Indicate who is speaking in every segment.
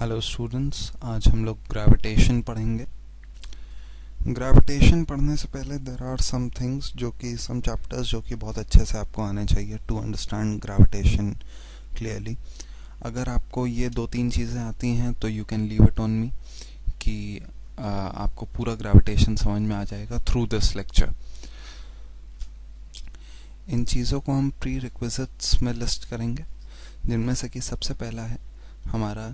Speaker 1: Hello students, आज हम लोग ग्रेविटेशन पढ़ेंगे। ग्रेविटेशन पढ़ने से पहले there are some things some chapters जो कि बहुत अच्छे से आपको आने चाहिए टू अंडरस्टैंड ग्रेविटेशन क्लियरली। अगर आपको ये 2-3 चीज़ें आती हैं तो you can leave it on me कि आपको पूरा ग्रेविटेशन समझ में आ जाएगा थ्रू दिस लेक्चर। इन चीज़ों को हम प्री रिक्विजिट्स में लिस्ट करेंगे, जिनमें से कि सबसे पहला है हमारा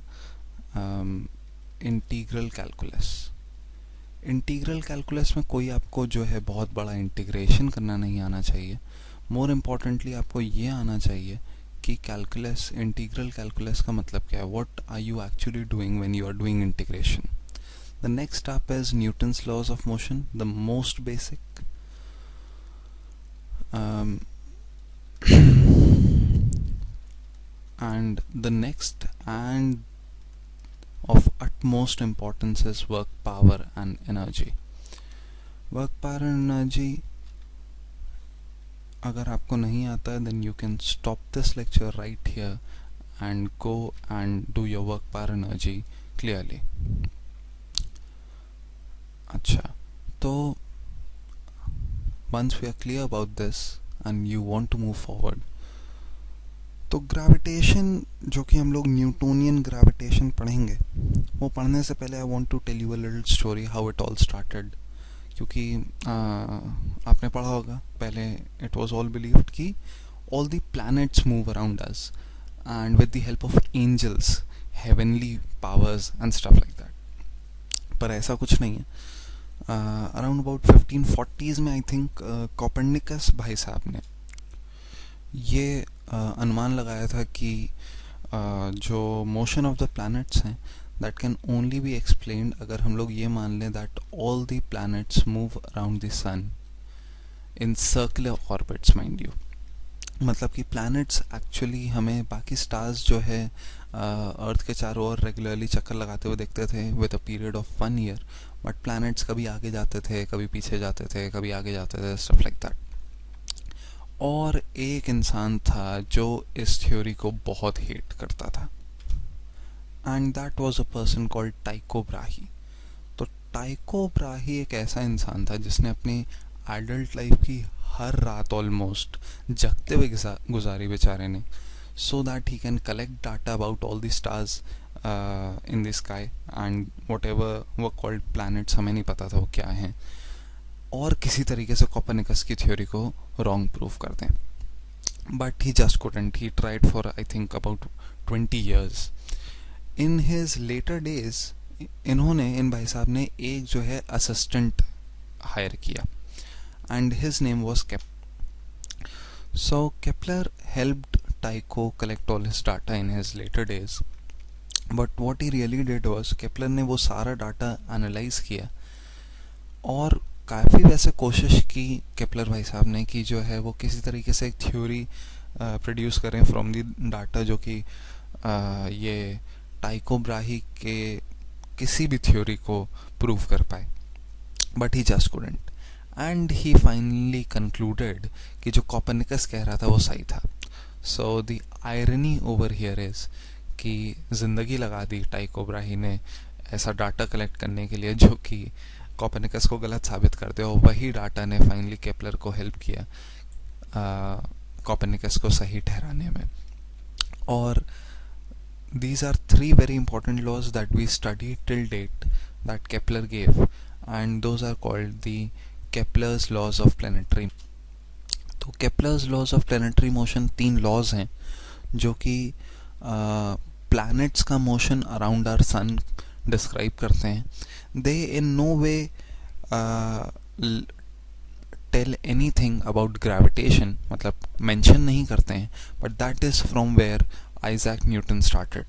Speaker 1: इंटीग्रल कैलकुलस। इंटीग्रल कैलकुलस में कोई आपको जो है बहुत बड़ा इंटीग्रेशन करना नहीं आना चाहिए। मोर इम्पॉर्टेंटली आपको ये आना चाहिए कि कैलकुलस, इंटीग्रल कैलकुलस का मतलब क्या है, what are you actually doing when you are doing integration. The next step is Newton's laws of motion, the most basic. And the next and of utmost importance is work, power and energy. Work, power and energy अगर आपको नहीं आता है then you can stop this lecture right here and go and do your work, power, energy clearly. अच्छा, तो once we are clear about this and you want to move forward, तो gravitation जो कि हम लोग न्यूटोनियन ग्रेविटेशन पढ़ेंगे, वो पढ़ने से पहले I want to tell you a little story how it all started. क्योंकि आपने पढ़ा होगा पहले, इट वाज ऑल बिलीव्ड कि all the planets move around us and with the help of angels, heavenly powers and stuff like that. पर ऐसा कुछ नहीं है। अराउंड अबाउट 1540s में आई थिंक कोपर्निकस भाई साहब ने ये अनुमान लगाया था कि जो मोशन ऑफ द प्लैनेट्स हैं that can only be explained अगर हम लोग ये मान लें that all the planets move around the sun in circular orbits, mind you. मतलब कि प्लैनेट्स एक्चुअली हमें बाकी स्टार्स जो है अर्थ के चारों ओर रेगुलरली चक्कर लगाते हुए देखते थे with a period of 1 year, but planets कभी आगे जाते थे, कभी पीछे जाते थे, कभी आगे जाते थे, स्टफ लाइक दैट। और एक इंसान था जो इस थ्योरी को बहुत हेट करता था, and that was a person called Tycho Brahe. तो टाइको ब्राही एक ऐसा इंसान था जिसने अपनी एडल्ट लाइफ की हर रात ऑलमोस्ट जगते हुए गुजारी बेचारे ने, so that he can collect data about all the stars in the sky and what ever वो कॉल्ड प्लैनेट्स, हमें नहीं पता था वो क्या हैं, और किसी तरीके से कोपर्निकस की थ्योरी को रॉन्ग प्रूव कर दें। But he just couldn't. He tried for I think about 20 years. In his later days in भाई साहब ने एक जो है असिस्टेंट हायर किया and his name was Kepler. So Kepler helped Tycho collect all his data in his later days, but what he really did was Kepler ने वो सारा डाटा एनालाइज किया और काफ़ी वैसे कोशिश की केप्लर भाई साहब ने कि जो है वो किसी तरीके से एक थ्योरी प्रोड्यूस करें फ्रॉम द डाटा जो कि ये टाइको ब्राही के किसी भी थ्योरी को प्रूव कर पाए, but he just couldn't. And he finally concluded कि जो कोपर्निकस कह रहा था वो सही था। So the irony over here is कि जिंदगी लगा दी टाइको ब्राही ने ऐसा डाटा कलेक्ट करने के लिए जो कि कोपर्निकस को गलत साबित कर दे, और वही डाटा ने फाइनली केप्लर को हेल्प किया कोपर्निकस को सही ठहराने में। और these are 3 very important laws that we studied till date that Kepler gave, and those are called the Kepler's laws of planetary। तो Kepler's laws of planetary motion 3 laws हैं जो कि planets का motion around our sun describe करते हैं, they in no way tell anything about gravitation, मतलब mention नहीं करते हैं, but that is from where Isaac Newton started.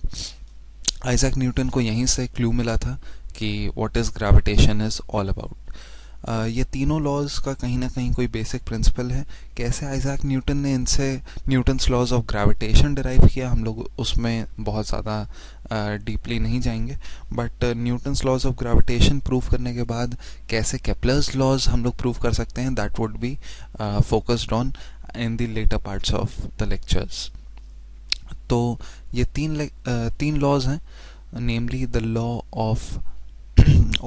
Speaker 1: Isaac Newton को यहीं से क्लू मिला था कि what is gravitation is all about. ये तीनों लॉज का कहीं ना कहीं कोई बेसिक प्रिंसिपल है. कैसे आइजैक न्यूटन ने इनसे Newton's laws of gravitation derive किया, हम लोग उसमें बहुत ज़्यादा डीपली नहीं जाएंगे. But Newton's laws of gravitation prove करने के बाद कैसे केपलर्स लॉज हम लोग प्रूव कर सकते हैं, that would be focused on in the later parts of the lectures. तो ये तीन लॉज हैं, namely the law of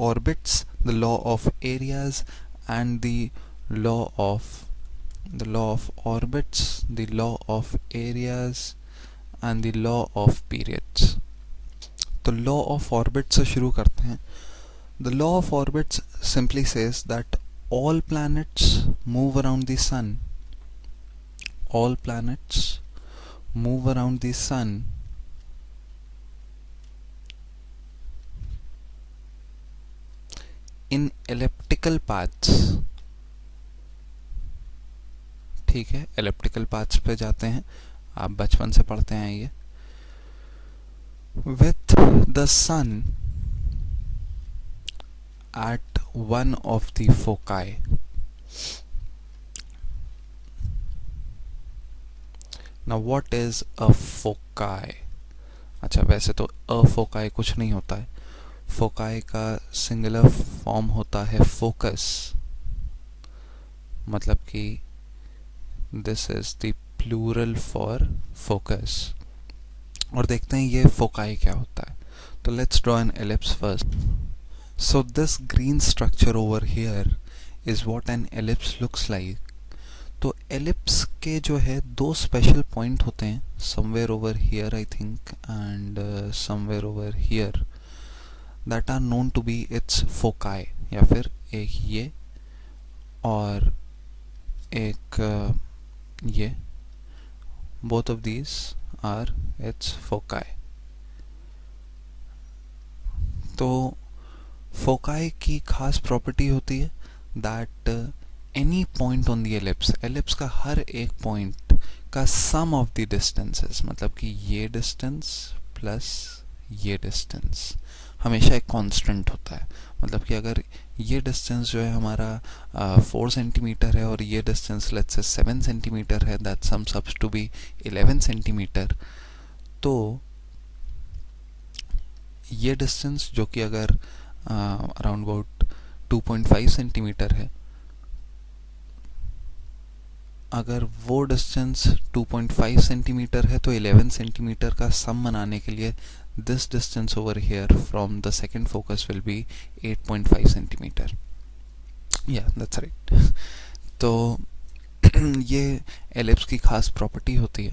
Speaker 1: orbits, the law of areas, and the law of orbits, the law of areas, and the law of periods. तो law of orbits से शुरू करते हैं. The law of orbits simply says that all planets move around the sun. All planets move around the sun in elliptical paths. ठीक है, elliptical paths पे जाते हैं, आप बचपन से पढ़ते हैं ये. with the sun at one of the foci. Now what is a foci? अच्छा, वैसे तो a foci कुछ नहीं होता है. फोकाई का सिंगुलर फॉर्म होता है फोकस, मतलब कि this is the plural for focus. और देखते हैं ये फोकाई क्या होता है. तो let's draw an ellipse first. So this green structure over here is what an ellipse looks like. तो एलिप्स के जो है दो स्पेशल पॉइंट होते हैं, somewhere over here I think and somewhere over here, that are known to be its foci. या फिर एक ये और एक ये, both of these are its foci. तो foci की खास प्रॉपर्टी होती है that any point on the ellipse का हर एक पॉइंट का sum of the distances, मतलब कि ये डिस्टेंस प्लस ये डिस्टेंस हमेशा एक कांस्टेंट होता है. मतलब कि अगर ये डिस्टेंस जो है हमारा 4 सेंटीमीटर है और ये डिस्टेंस लेट्स से 7 सेंटीमीटर है, that sums up to be 11 centimetre. तो ये डिस्टेंस जो कि अगर अराउंड अबाउट 2.5 सेंटीमीटर है, अगर वो डिस्टेंस 2.5 सेंटीमीटर है तो 11 सेंटीमीटर का सम बनाने के लिए this distance over here from the second focus will be 8.5 centimeter. Yeah, that's right. तो ये एलिप्स की खास प्रॉपर्टी होती है.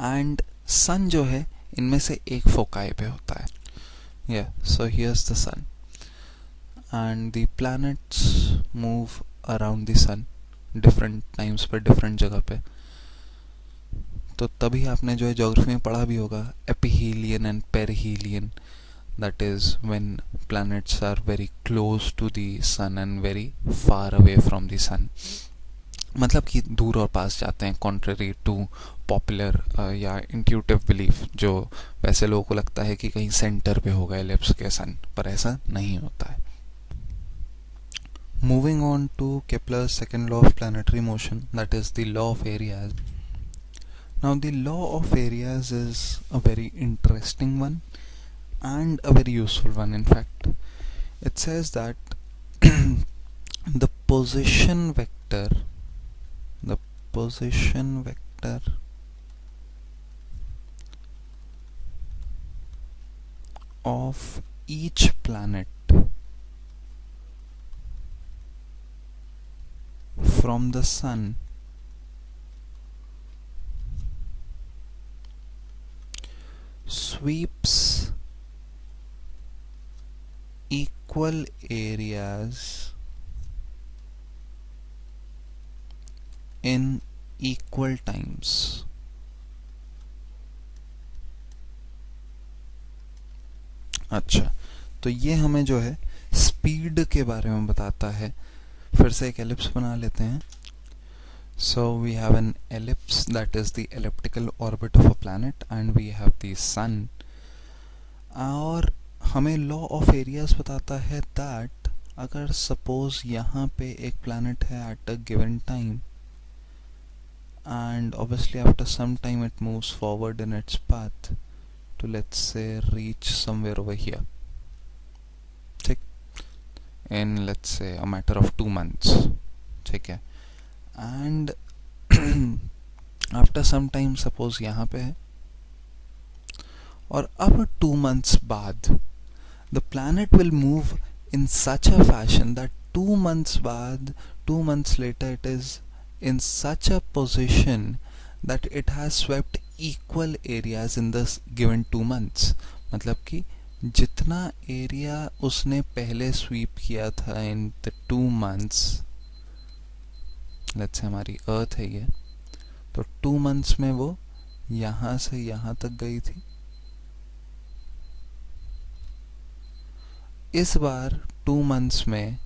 Speaker 1: एंड सन जो है इनमें से एक फोकाई पे होता है. Yeah, so here's the sun and the planets move around the sun different times पर different जगह पे. तो तभी आपने जो है ज्योग्राफी में पढ़ा भी होगा aphelion and perihelion, that is when planets are very close to the sun and very far away from the sun. मतलब कि दूर और पास जाते हैं, कॉन्ट्ररी टू पॉपुलर या इंट्यूटिव बिलीफ, जो वैसे लोगों को लगता है कि कहीं सेंटर पे होगा एलिप्स के सन, पर ऐसा नहीं होता है. Moving on to Kepler's second law of planetary motion, that is the law of areas. Now the law of areas is a very interesting one and a very useful one. In fact, it says that the position vector of each planet from the sun sweeps equal areas in equal times. अच्छा, तो ये हमें जो है speed के बारे में बताता है. फिर से एक एलिप्स बना लेते हैं. So we have an ellipse, that is the elliptical orbit of a planet, and we have the sun. और हमें लॉ ऑफ एरियाज बताता है दैट अगर सपोज यहाँ पे एक प्लैनेट है eight a given time, and obviously after some time it moves forward in its path to, let's say, reach somewhere over here, ठीक, in let's say a matter of 2 months, ठीक है. and after some time suppose यहाँ पे है, और अब 2 months बाद the planet will move in such a fashion that 2 months बाद, 2 months later it is in such a position that it has swept equal areas in the given 2 months. मतलब कि जितना एरिया उसने पहले स्वीप किया था in the 2 months, let's say हमारी अर्थ है ये, तो 2 months में वो यहाँ से यहाँ तक गई थी. इस बार 2 months में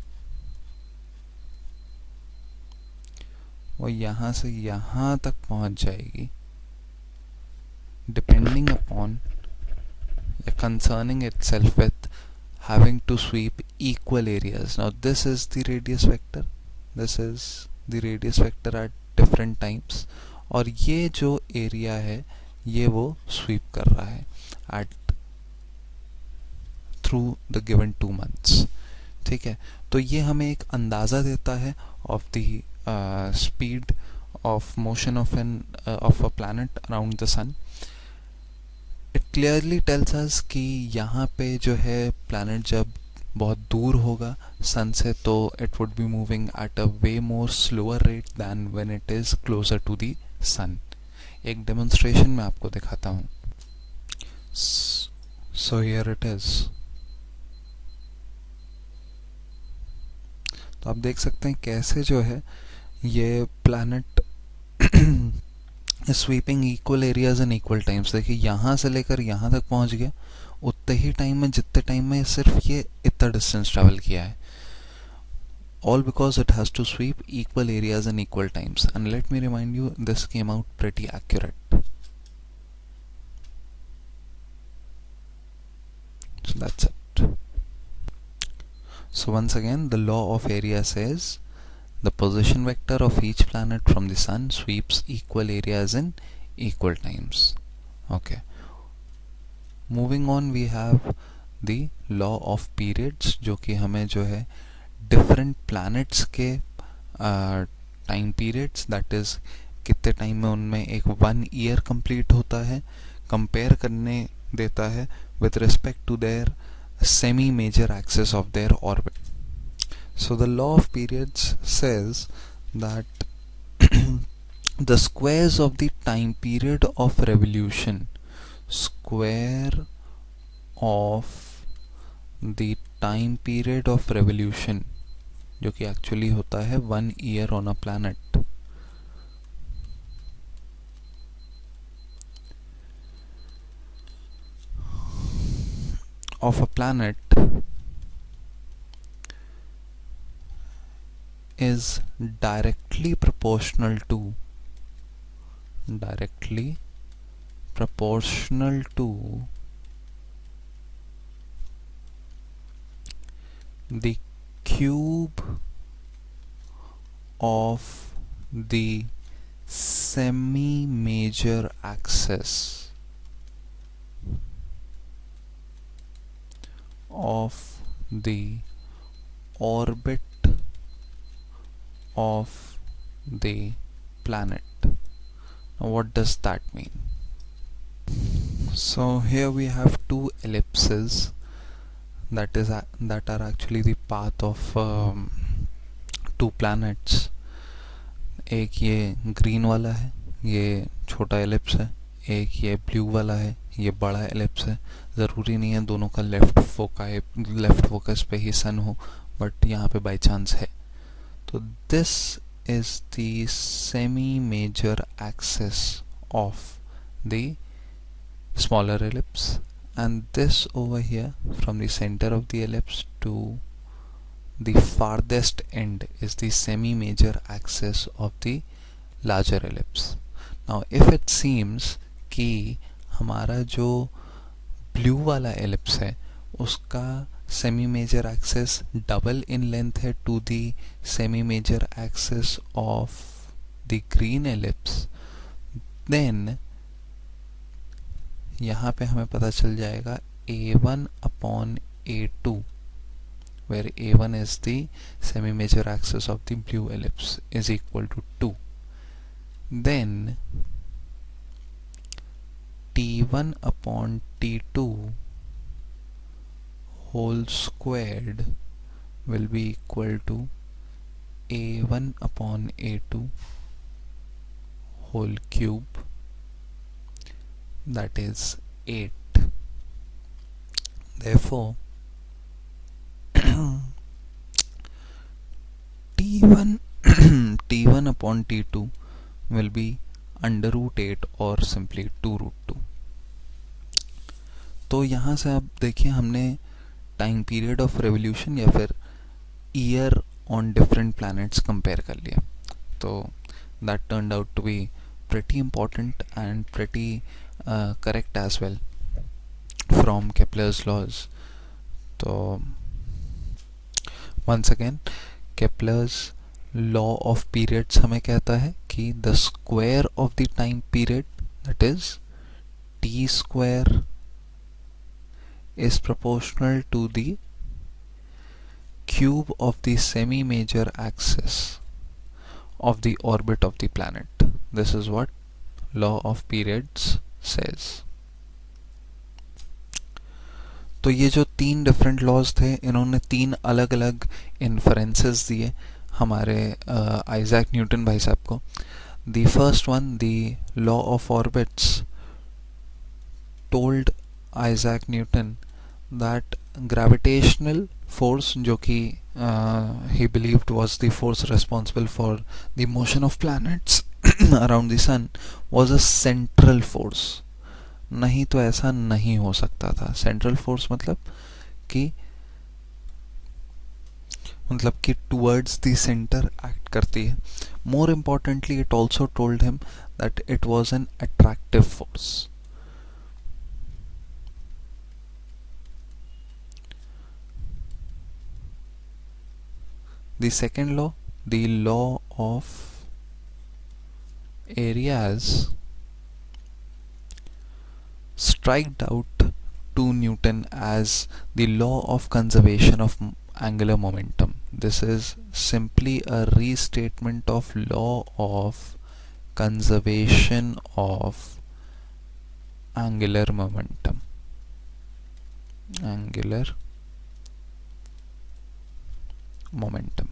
Speaker 1: वो यहाँ से यहाँ तक पहुँच जाएगी, depending upon concerning itself with having to sweep equal areas. Now this is the radius vector, this is the radius vector at different times, और ये जो एरिया है ये वो स्वीप कर रहा है at through the given 2 months. ठीक है, तो ये हमें एक अंदाज़ा देता है of the speed of motion of a planet around the sun. It clearly tells us कि यहाँ पे जो है planet जब बहुत दूर होगा सन से तो it would be moving at a way more slower rate than when it is closer to the sun. एक demonstration मैं आपको दिखाता हूँ. So here it is. तो आप देख सकते हैं कैसे जो है ये planet sweeping equal areas in equal times. देखिए यहाँ से लेकर यहाँ तक पहुँच गया उतने ही टाइम में जितने टाइम में सिर्फ ये इतना डिस्टेंस ट्रैवल किया है. All because it has to sweep equal areas in equal times. And let me remind you, this came out pretty accurate. So that's it. So once again, the law of area says the position vector of each planet from the sun sweeps equal areas in equal times. Okay. Moving on, we have the law of periods, जो कि हमें जो है different planets के time periods, that is कितने time में उनमें एक 1 year complete होता है, compare करने देता है with respect to their semi-major axis of their orbit. So the law of periods says that the squares of the time period of revolution, square of the time period of revolution, जो कि actually होता है 1 year on a planet, of a planet is directly proportional to the cube of the semi-major axis of the orbit of the planet. Now what does that mean? So here we have two ellipses that are actually the path of 2 planets. एक ये green वाला है, ये छोटा ellipse है, एक ये blue वाला है, ये बड़ा एलिप्स है. ज़रूरी नहीं है दोनों का लेफ्ट फोकस पे ही सन हो, बट यहाँ पे बाई चांस है. तो this is the semi major axis of the smaller ellipse and this over here from the center of the ellipse to the farthest end is the semi-major axis of the larger ellipse. Now if it seems कि हमारा जो blue वाला ellipse है उसका semi major axis double in length है to the semi major axis of the green ellipse, then यहाँ पे हमें पता चल जाएगा A1 upon A2 where A1 is the semi major axis of the blue ellipse is equal to 2. Then T1 upon T2 whole squared will be equal to A1 upon A2 whole cube, that is 8. Therefore T1 T1 upon T2 will be under root 8 or simply 2 root 2. तो यहाँ से आप देखिए हमने time period of revolution या फिर year on different planets compare कर लिया, तो that turned out to be pretty important and pretty correct as well from Kepler's laws. So once again Kepler's law of periods हमें कहता है कि the square of the time period, that is t square, is proportional to the cube of the semi-major axis of the orbit of the planet. This is what law of periods says. तो ये जो तीन different laws थे, इन्होंने तीन अलग अलग inferences दिए हमारे आइजैक न्यूटन भाई साहब को. The first one, the law of orbits, told Isaac Newton that gravitational force, जो कि he believed was the force responsible for the motion of planets around the sun, was a central force. नहीं तो ऐसा नहीं हो सकता था. Central force मतलब कि टुवर्ड्स द सेंटर एक्ट करती है. More importantly it also told him that it was an attractive force. The second law, the law of areas, striked out to Newton as the law of conservation of angular momentum. This is simply a restatement of law of conservation of angular momentum. Angular momentum.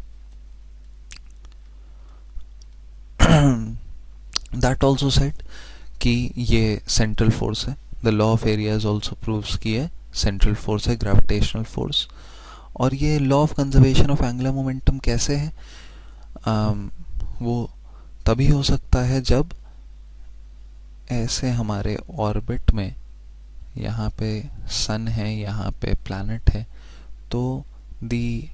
Speaker 1: That also said कि ये central force है. The law of areas also proves कि ये central force है, gravitational force. और ये law of conservation of angular momentum कैसे है? वो तभी हो सकता है जब ऐसे हमारे ऑर्बिट में, यहाँ पे सन है, यहाँ पे प्लैनेट है, तो the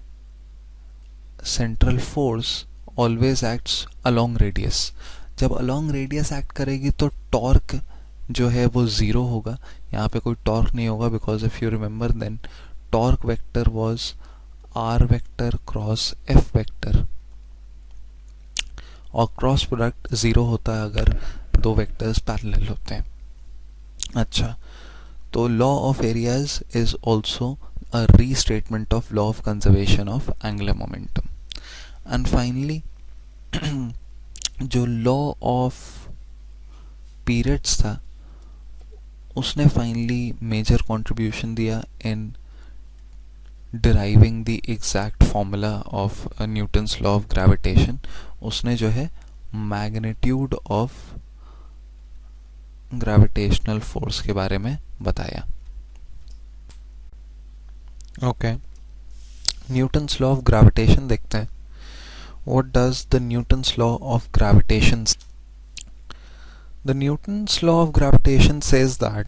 Speaker 1: central force always acts along radius. जब along radius act करेगी तो टॉर्क जो है वो ज़ीरो होगा. यहाँ पे कोई टॉर्क नहीं होगा, because if you remember then torque vector was r vector cross f vector, और क्रॉस प्रोडक्ट ज़ीरो होता है अगर दो वेक्टर्स पैरेलल होते हैं. अच्छा, तो law of areas is also a restatement of law of conservation of angular momentum. And finally जो law of periods था उसने finally major contribution दिया in deriving the exact formula of Newton's law of gravitation. उसने जो है magnitude of gravitational force के बारे में बताया. Okay, Newton's law of gravitation देखते हैं. What does the Newton's law of gravitation? The Newton's law of gravitation says that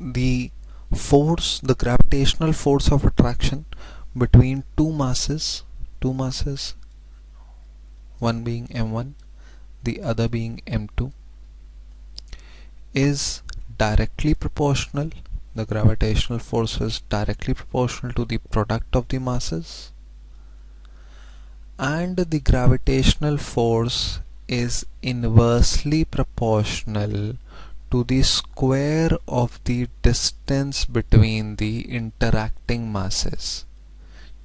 Speaker 1: the force, the gravitational force of attraction between two masses, one being m1, the other being m2, is directly proportional. The gravitational force is directly proportional to the product of the masses, and the gravitational force is inversely proportional to the square of the distance between the interacting masses.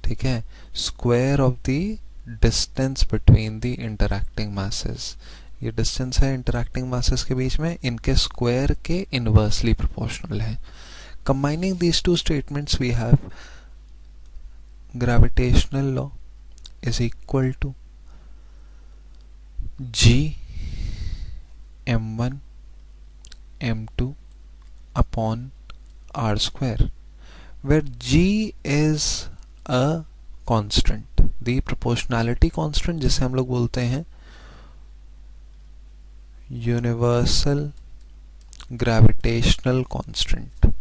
Speaker 1: ठीक है, square of the distance between the interacting masses. ये distance है interacting masses के बीच में, इनके square के inversely proportional है. Combining these two statements we have gravitational law is equal to g m1 m2 upon r square, where g is a constant, the proportionality constant, जिसे हम लोग बोलते हैं universal gravitational constant.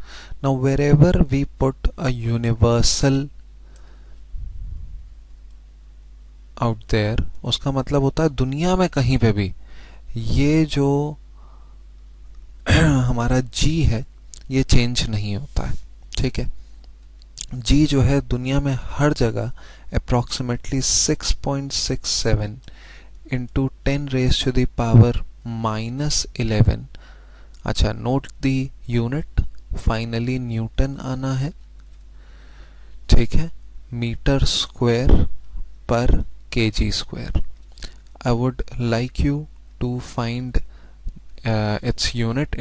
Speaker 1: Now wherever we put a universal out there, उसका मतलब होता है दुनिया में कहीं पे भी ये जो हमारा g है ये चेंज नहीं होता है. ठीक है, g जो है दुनिया में हर जगह approximately 6.67 into 10 raised to the power -11. अच्छा, note the unit, finally newton आना है. ठीक है, मीटर स्क्वायर पर KG square. I would like you to find its unit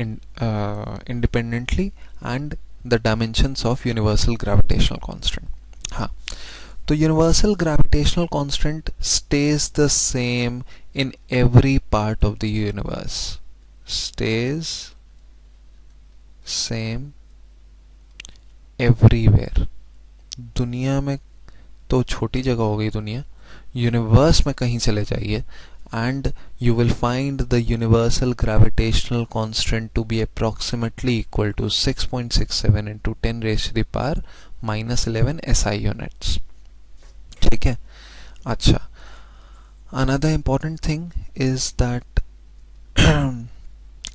Speaker 1: independently and the dimensions of universal gravitational constant. हाँ, तो universal gravitational constant stays the same in every part of the universe. Stays same everywhere. दुनिया में तो छोटी जगह हो गई दुनिया, यूनिवर्स में कहीं चले जाइए and you will find the universal gravitational constant to be approximately equal to 6.67 into 10 raised to the power -11 SI units. ठीक है. अच्छा, another important thing is that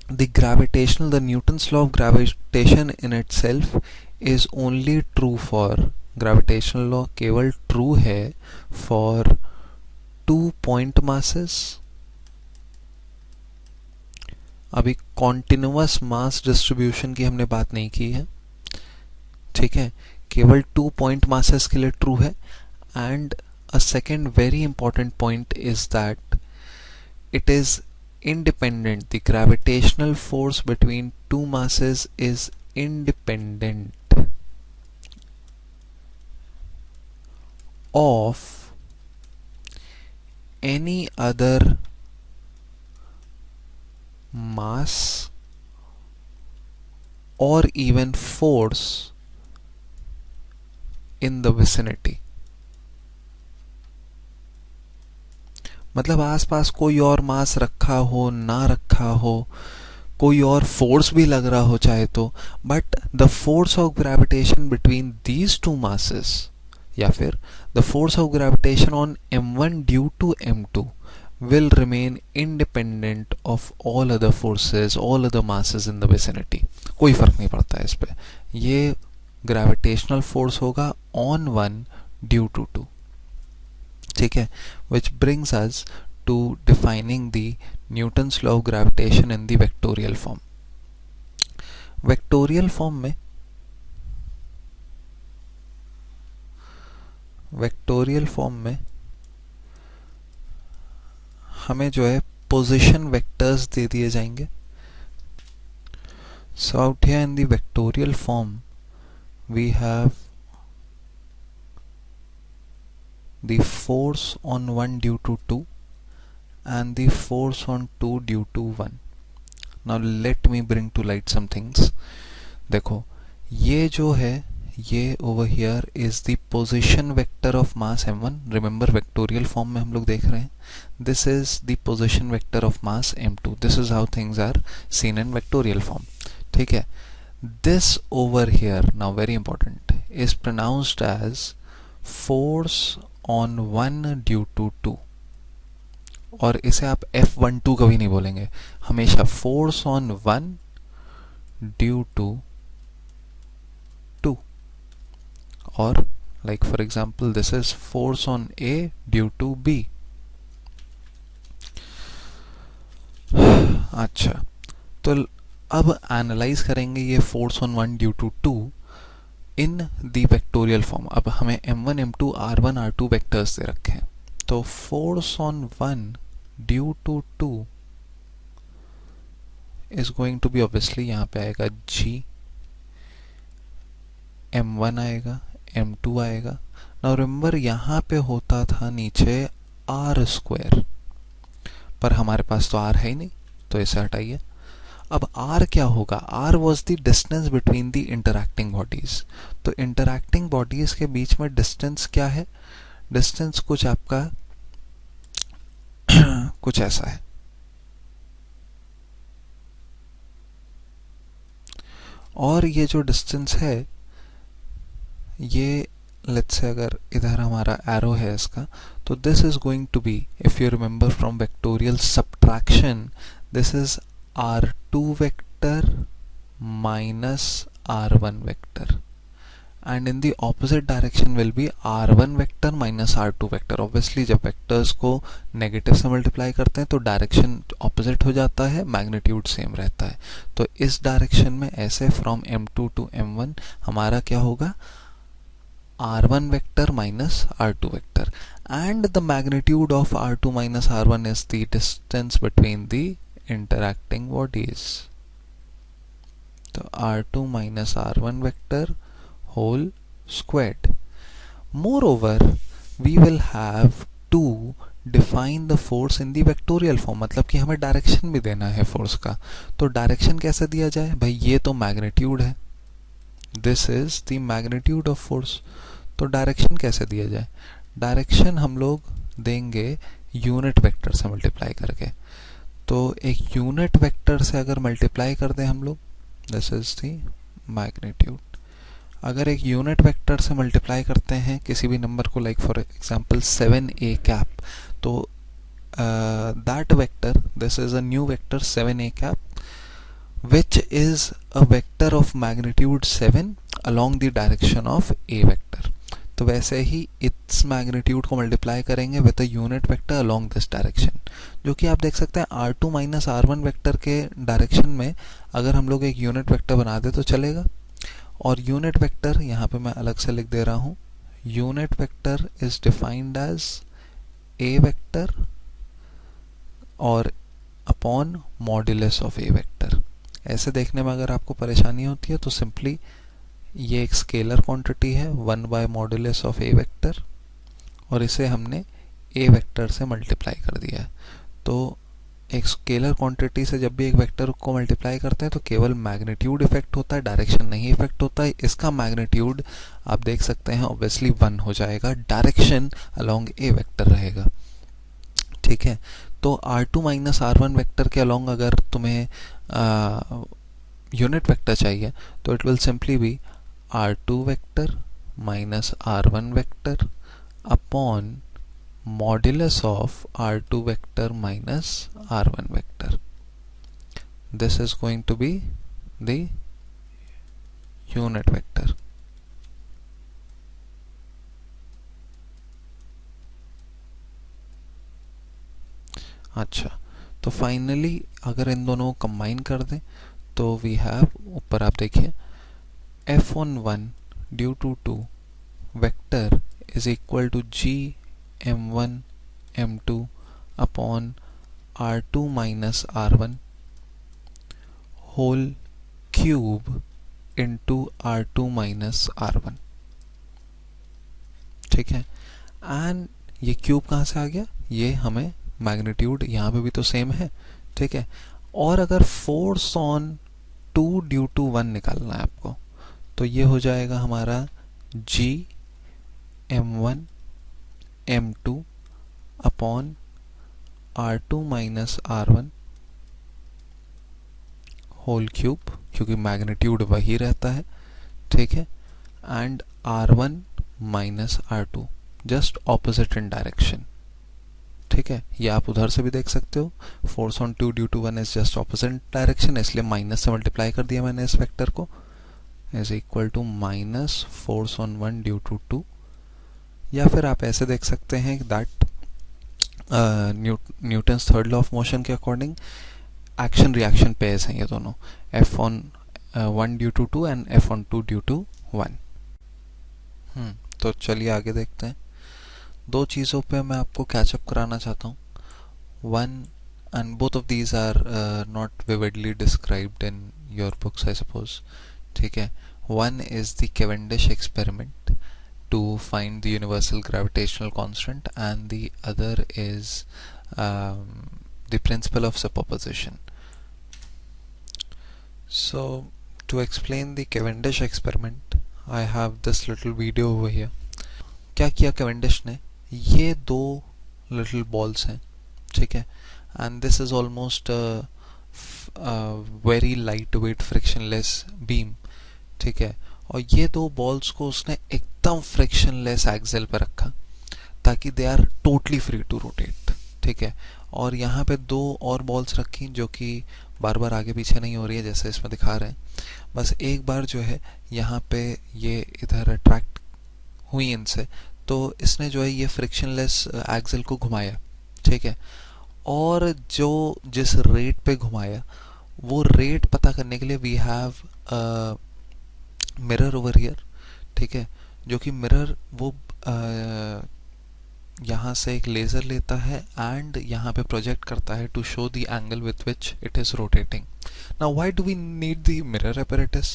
Speaker 1: the Newton's law of gravitation in itself is only true for gravitational law, केवल true है for 2 point masses. अभी continuous mass distribution की हमने बात नहीं की है. ठीक है, केवल 2 point masses के लिए true है. And a second very important point is that it is independent. The gravitational force between two masses is independent of any other mass or even force in the vicinity. मतलब आसपास कोई और मास रखा हो ना रखा हो, कोई और फोर्स भी लग रहा हो चाहे तो, but the force of gravitation between these two masses या फिर the force of gravitation on m1 due to m2 will remain independent of all other forces, all other masses in the vicinity. कोई फर्क नहीं पड़ता है इस पे. ये ग्रेविटेशनल फोर्स होगा on 1 ड्यू टू 2. ठीक है, which brings us to defining the Newton's law of gravitation in the vectorial form. Vectorial form में हमें जो है पोजीशन वेक्टर्स दे दिए जाएंगे. So out here in the vectorial form we have the force on 1 due to 2 and the force on 2 due to 1. Now let me bring to light some things. देखो, ये जो है ये over here is the position vector of mass m1. Remember vectorial form में हम लोग देख रहे हैं. This is the position vector of mass m2. This is how things are seen in vectorial form. ठीक है. This over here, now very important, is pronounced as force on 1 due to 2. और इसे आप F12 कभी नहीं बोलेंगे, हमेशा force on 1 due to 2. और like for example this is force on A due to B. अच्छा, तो अब एनालाइज करेंगे ये force on 1 due to 2 in the vectorial form. अब हमें m1 m2 r1 r2 vectors दे रखे हैं, तो force on 1 due to 2 is going to be obviously यहाँ पे आएगा g, m1 आएगा, m2 आएगा. नाउ रिमेंबर यहाँ पे होता था नीचे r स्क्वायर, पर हमारे पास तो r है ही नहीं, तो इसे हटाइए. अब r क्या होगा? r was the distance between the interacting bodies. तो इंटरैक्टिंग बॉडीज के बीच में डिस्टेंस क्या है? डिस्टेंस कुछ आपका कुछ ऐसा है. और ये जो डिस्टेंस है, ये लेट्स से अगर इधर हमारा एरो है इसका, तो this is going to be, if you remember from vectorial subtraction, this is r2 vector minus r1 vector, and in the opposite direction will be r1 vector minus r2 vector. obviously जब vectors को negative से multiply करते हैं तो direction opposite हो जाता है, magnitude same रहता है. तो इस डायरेक्शन में ऐसे फ्रॉम m2 टू m1 हमारा क्या होगा? r1 vector minus r2 vector, and the magnitude of r2 minus r1 is the distance between the interacting bodies. तो r2 minus r1 vector whole squared. Moreover, we will have to define the force in the vectorial form. मतलब कि हमें direction भी देना है force का. तो direction कैसे दिया जाए भाई? ये तो मैग्नीट्यूड है, this is the magnitude of force. तो डायरेक्शन कैसे दिया जाए? डायरेक्शन हम लोग देंगे यूनिट वेक्टर से मल्टीप्लाई करके. तो एक यूनिट वेक्टर से अगर मल्टीप्लाई कर दें हम लोग, दिस इज दी मैग्नीट्यूड. अगर एक यूनिट वेक्टर से मल्टीप्लाई करते हैं किसी भी नंबर को, like for example 7a cap, तो that vector, this is a new vector 7a cap, which is a vector of magnitude 7 along the direction of a vector. तो वैसे ही इस मैग्नीट्यूड को मल्टीप्लाई करेंगे with a unit vector along this direction, जो कि आप देख सकते हैं r2 माइनस r1 वेक्टर के डायरेक्शन में अगर हम लोग एक यूनिट वेक्टर बना दे तो चलेगा. और यूनिट वेक्टर यहाँ पे मैं अलग से लिख दे रहा हूँ. Unit vector is defined as a vector और upon modulus of a vector. ऐसे देखने में अगर आपको परेशानी होती है तो सिंपली ये एक स्केलर क्वांटिटी है 1 by modulus of a vector, और इसे हमने ए वेक्टर से मल्टीप्लाई कर दिया है. तो एक स्केलर क्वांटिटी से जब भी एक वेक्टर को मल्टीप्लाई करते हैं तो केवल मैग्नीट्यूड इफेक्ट होता है, डायरेक्शन नहीं इफेक्ट होता है. इसका मैग्नीट्यूड आप देख सकते हैं ऑब्वियसली 1 हो जाएगा, डायरेक्शन अलोंग ए वेक्टर रहेगा. ठीक है, तो r2 माइनस r1 वेक्टर के अलोंग अगर तुम्हें यूनिट वेक्टर चाहिए तो it will simply be r2 vector minus r1 vector upon modulus of r2 vector minus r1 vector. This is going to be the unit vector. अच्छा, तो finally अगर इन दोनों को कंबाइन कर दें तो वी हैव, ऊपर आप देखिए, f(1) due to 2 vector is equal to g m1 m2 upon r2 minus r1 whole cube into r2 minus r1. ठीक है, एंड ये क्यूब कहाँ से आ गया? ये हमें मैग्नीट्यूड यहाँ पे भी तो सेम है. ठीक है, और अगर फोर्स ऑन 2 ड्यू टू 1 निकालना है आपको, तो ये हो जाएगा हमारा g m1 m2 upon r2 minus r1 whole cube, क्योंकि मैग्नीट्यूड वही रहता है, ठीक है, and r1 minus r2, just opposite in direction, ठीक है। ये आप उधर से भी देख सकते हो, force on 2 due to 1 is just opposite direction, इसलिए माइनस से मल्टीप्लाई कर दिया मैंने इस वेक्टर को, is equal to minus force on 1 due to 2। या फिर आप ऐसे देख सकते हैं that Newton's third law of motion के अकॉर्डिंग एक्शन रिएक्शन पेयर्स हैं ये दोनों, f on 1 due to 2 and f on 2 due to 1। तो चलिए आगे देखते हैं। दो चीज़ों पे मैं आपको कैचअप कराना चाहता हूँ। One, and both of these are not vividly described in your books I suppose, ठीक है। One is the Cavendish experiment to find the universal gravitational constant, and the other is the principle of superposition. So to explain the Cavendish experiment, I have this little video over here. क्या किया Cavendish ने, ये दो little balls हैं, ठीक है, and this is almost a very lightweight frictionless beam, ठीक है, और ये दो बॉल्स को उसने एकदम फ्रिक्शनलेस एक्सेल पर रखा ताकि they are totally free to rotate, ठीक है। और यहाँ पे दो और बॉल्स रखी जो कि बार बार आगे पीछे नहीं हो रही है जैसे इसमें दिखा रहे हैं, बस एक बार जो है यहाँ पे ये इधर अट्रैक्ट हुई इनसे, तो इसने जो है ये फ्रिक्शनलेस एक्सेल को घुमाया, ठीक है, और जो जिस रेट पे घुमाया वो रेट पता करने के लिए we have mirror over here, ठीक है, जो कि मिरर वो यहाँ से एक लेज़र लेता है एंड यहाँ पे प्रोजेक्ट करता है to show the angle with which it is rotating. Now why do we need the mirror apparatus?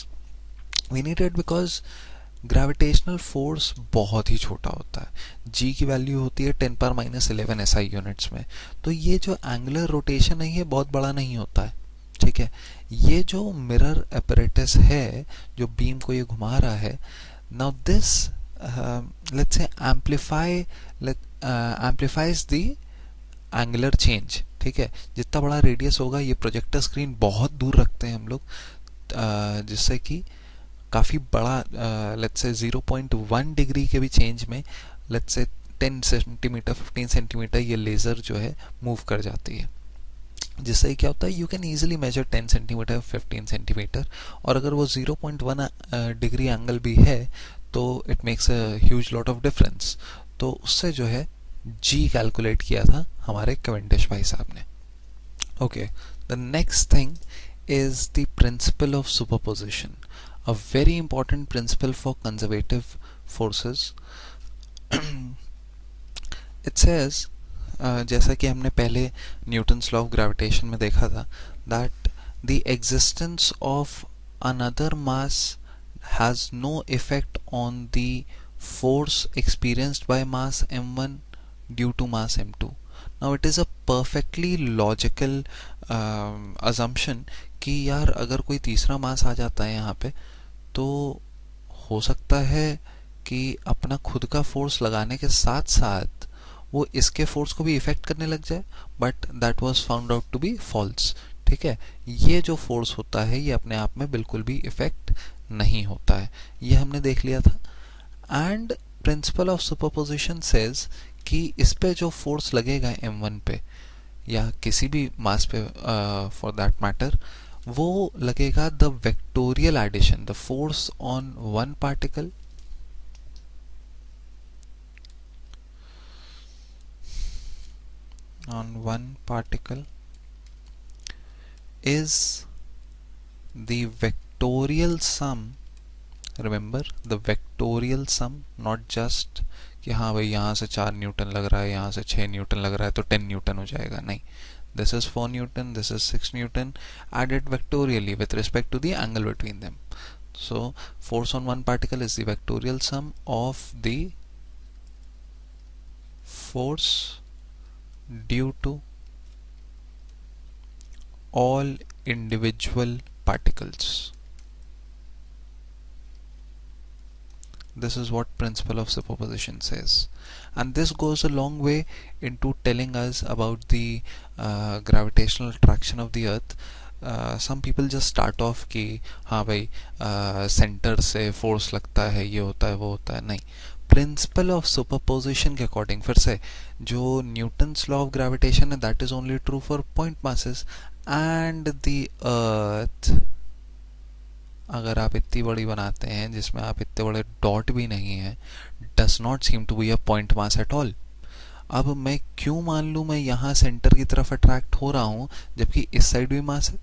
Speaker 1: We need it because gravitational force बहुत ही छोटा होता है, g की वैल्यू होती है 10⁻11 SI यूनिट्स में, तो ये जो एंगुलर रोटेशन है ये बहुत बड़ा नहीं होता है, ठीक है। ये जो मिरर apparatus है जो बीम को ये घुमा रहा है, now this let's say amplifies the angular change, ठीक है। जितना बड़ा रेडियस होगा, ये प्रोजेक्टर स्क्रीन बहुत दूर रखते हैं हम लोग, जिससे कि काफ़ी बड़ा लेट्स से 0.1 डिग्री के भी चेंज में लेट्स से 10 सेंटीमीटर 15 सेंटीमीटर ये लेज़र जो है मूव कर जाती है, जिससे क्या होता है you can easily measure 10 centimetre 15 centimetre, और अगर वो 0.1 डिग्री एंगल भी है तो it makes a huge lot of difference. तो उससे जो है जी कैलकुलेट किया था हमारे कैवेंडिश भाई साहब ने। Okay, the next thing is the principle of superposition, a very important principle for conservative forces. It says, जैसा कि हमने पहले न्यूटन्स लॉ ऑफ ग्रेविटेशन में देखा था, that the existence of another mass has no effect on the force experienced by mass m1 due to mass m2. Now it is a perfectly logical assumption कि यार अगर कोई तीसरा मास आ जाता है यहाँ पे तो हो सकता है कि अपना खुद का फोर्स लगाने के साथ साथ वो इसके फोर्स को भी इफेक्ट करने लग जाए, but that was found out to be false, ठीक है। ये जो फोर्स होता है ये अपने आप में बिल्कुल भी इफेक्ट नहीं होता है, ये हमने देख लिया था। And principal of superposition says कि इस पे जो फोर्स लगेगा m1 पे या किसी भी मास पे फॉर दैट मैटर, वो लगेगा the vectorial addition, the force on one particle is the vectorial sum. Remember the vectorial sum, not just कि हाँ भाई यहाँ से 4 न्यूटन लग रहा है, यहाँ से 6 न्यूटन लग रहा है तो 10 न्यूटन हो जाएगा, नहीं, this is 4 Newton, this is 6 Newton added vectorially with respect to the angle between them. So force on one particle is the vectorial sum of the force due to all individual particles. This is what principle of superposition says, and this goes a long way into telling us about the gravitational attraction of the earth. Some people just start off कि हाँ भाई centre से force लगता है, ये होता है वो होता है, नहीं। प्रिंसिपल ऑफ सुपरपोजिशन के अकॉर्डिंग, फिर से जो न्यूटन्स लॉ ऑफ ग्रेविटेशन है that is only true for point masses, and the earth अगर आप इतनी बड़ी बनाते हैं जिसमें आप इतने बड़े डॉट भी नहीं है, does not seem to be a point mass at all. अब मैं क्यों मान लूं मैं यहाँ सेंटर की तरफ अट्रैक्ट हो रहा हूँ, जबकि इस साइड भी मास है,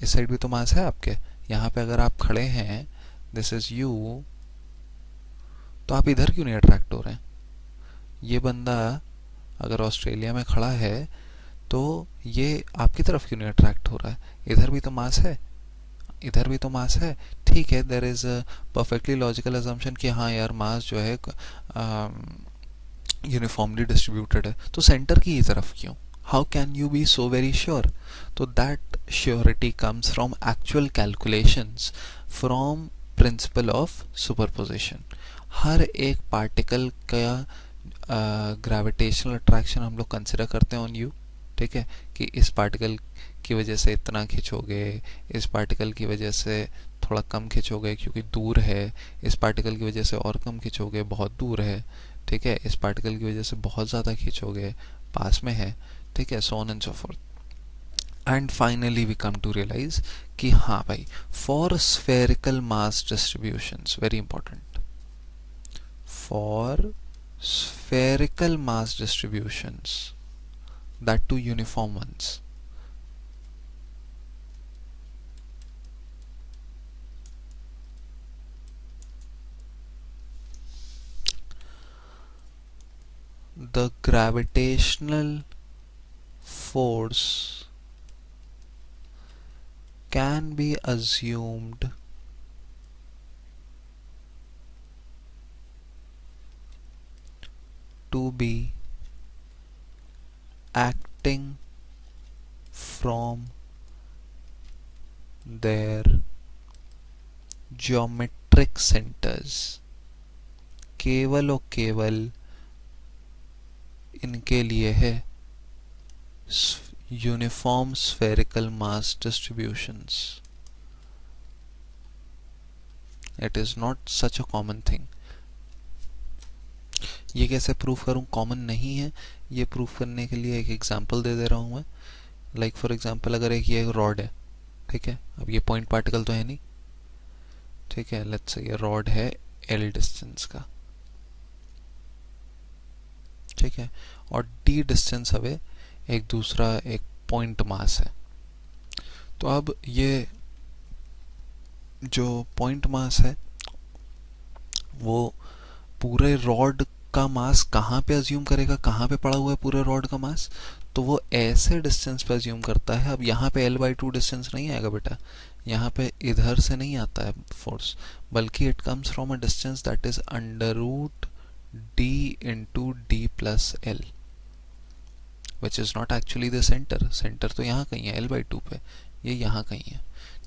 Speaker 1: इस साइड भी तो मास है आपके। यहाँ पे अगर आप खड़े हैं, दिस इज यू, तो आप इधर क्यों नहीं अट्रैक्ट हो रहे हैं? ये बंदा अगर ऑस्ट्रेलिया में खड़ा है तो ये आपकी तरफ क्यों नहीं अट्रैक्ट हो रहा है? इधर भी तो मास है, इधर भी तो मास है। ठीक है, there is a perfectly logical assumption कि हाँ यार मास जो है यूनिफॉर्मली डिस्ट्रीब्यूटेड है, तो सेंटर की ही तरफ क्यों? How can you be so very sure? तो that surety comes from actual calculations from principle of superposition. हर एक पार्टिकल का ग्रेविटेशनल अट्रैक्शन हम लोग कंसिडर करते हैं ऑन यू, ठीक है, कि इस पार्टिकल की वजह से इतना खिंचोगे, इस पार्टिकल की वजह से थोड़ा कम खिंचोगे क्योंकि दूर है, इस पार्टिकल की वजह से और कम खिंचोगे बहुत दूर है, ठीक है, इस पार्टिकल की वजह से बहुत ज़्यादा खींचोगे पास में है, ठीक है, so on and so forth. And finally we come to realise कि हाँ भाई, for spherical mass distributions, very important, for spherical mass distributions, that too uniform ones, the gravitational force can be assumed to be acting from their geometric centers, केवल और केवल इनके लिए है uniform spherical mass distributions. It is not such a common thing. ये कैसे proof करूं common नहीं है? ये प्रूफ करने के लिए एक एग्जांपल दे रहा हूं मैं। लाइक फॉर एग्जांपल, अगर ये एक रॉड है, ठीक है, अब ये पॉइंट पार्टिकल तो है नहीं, ठीक है, लेट्स से ये रॉड है एल डिस्टेंस का, ठीक है, और डी डिस्टेंस अवे एक दूसरा एक पॉइंट मास है। तो अब ये जो पॉइंट मास है वो पूरे रॉड का मास कहाँ पे अज्यूम करेगा, कहाँ पे पड़ा हुआ है पूरे रॉड का मास? तो वो ऐसे डिस्टेंस पे अज्यूम करता है। अब यहाँ पे L/2 डिस्टेंस नहीं आएगा बेटा, यहाँ पे इधर से नहीं आता है फोर्स, बल्कि it comes from a distance that is under root d into d plus l, which is not actually the centre. Centre तो यहाँ कहीं है L/2 पे, ये यहाँ कहीं है,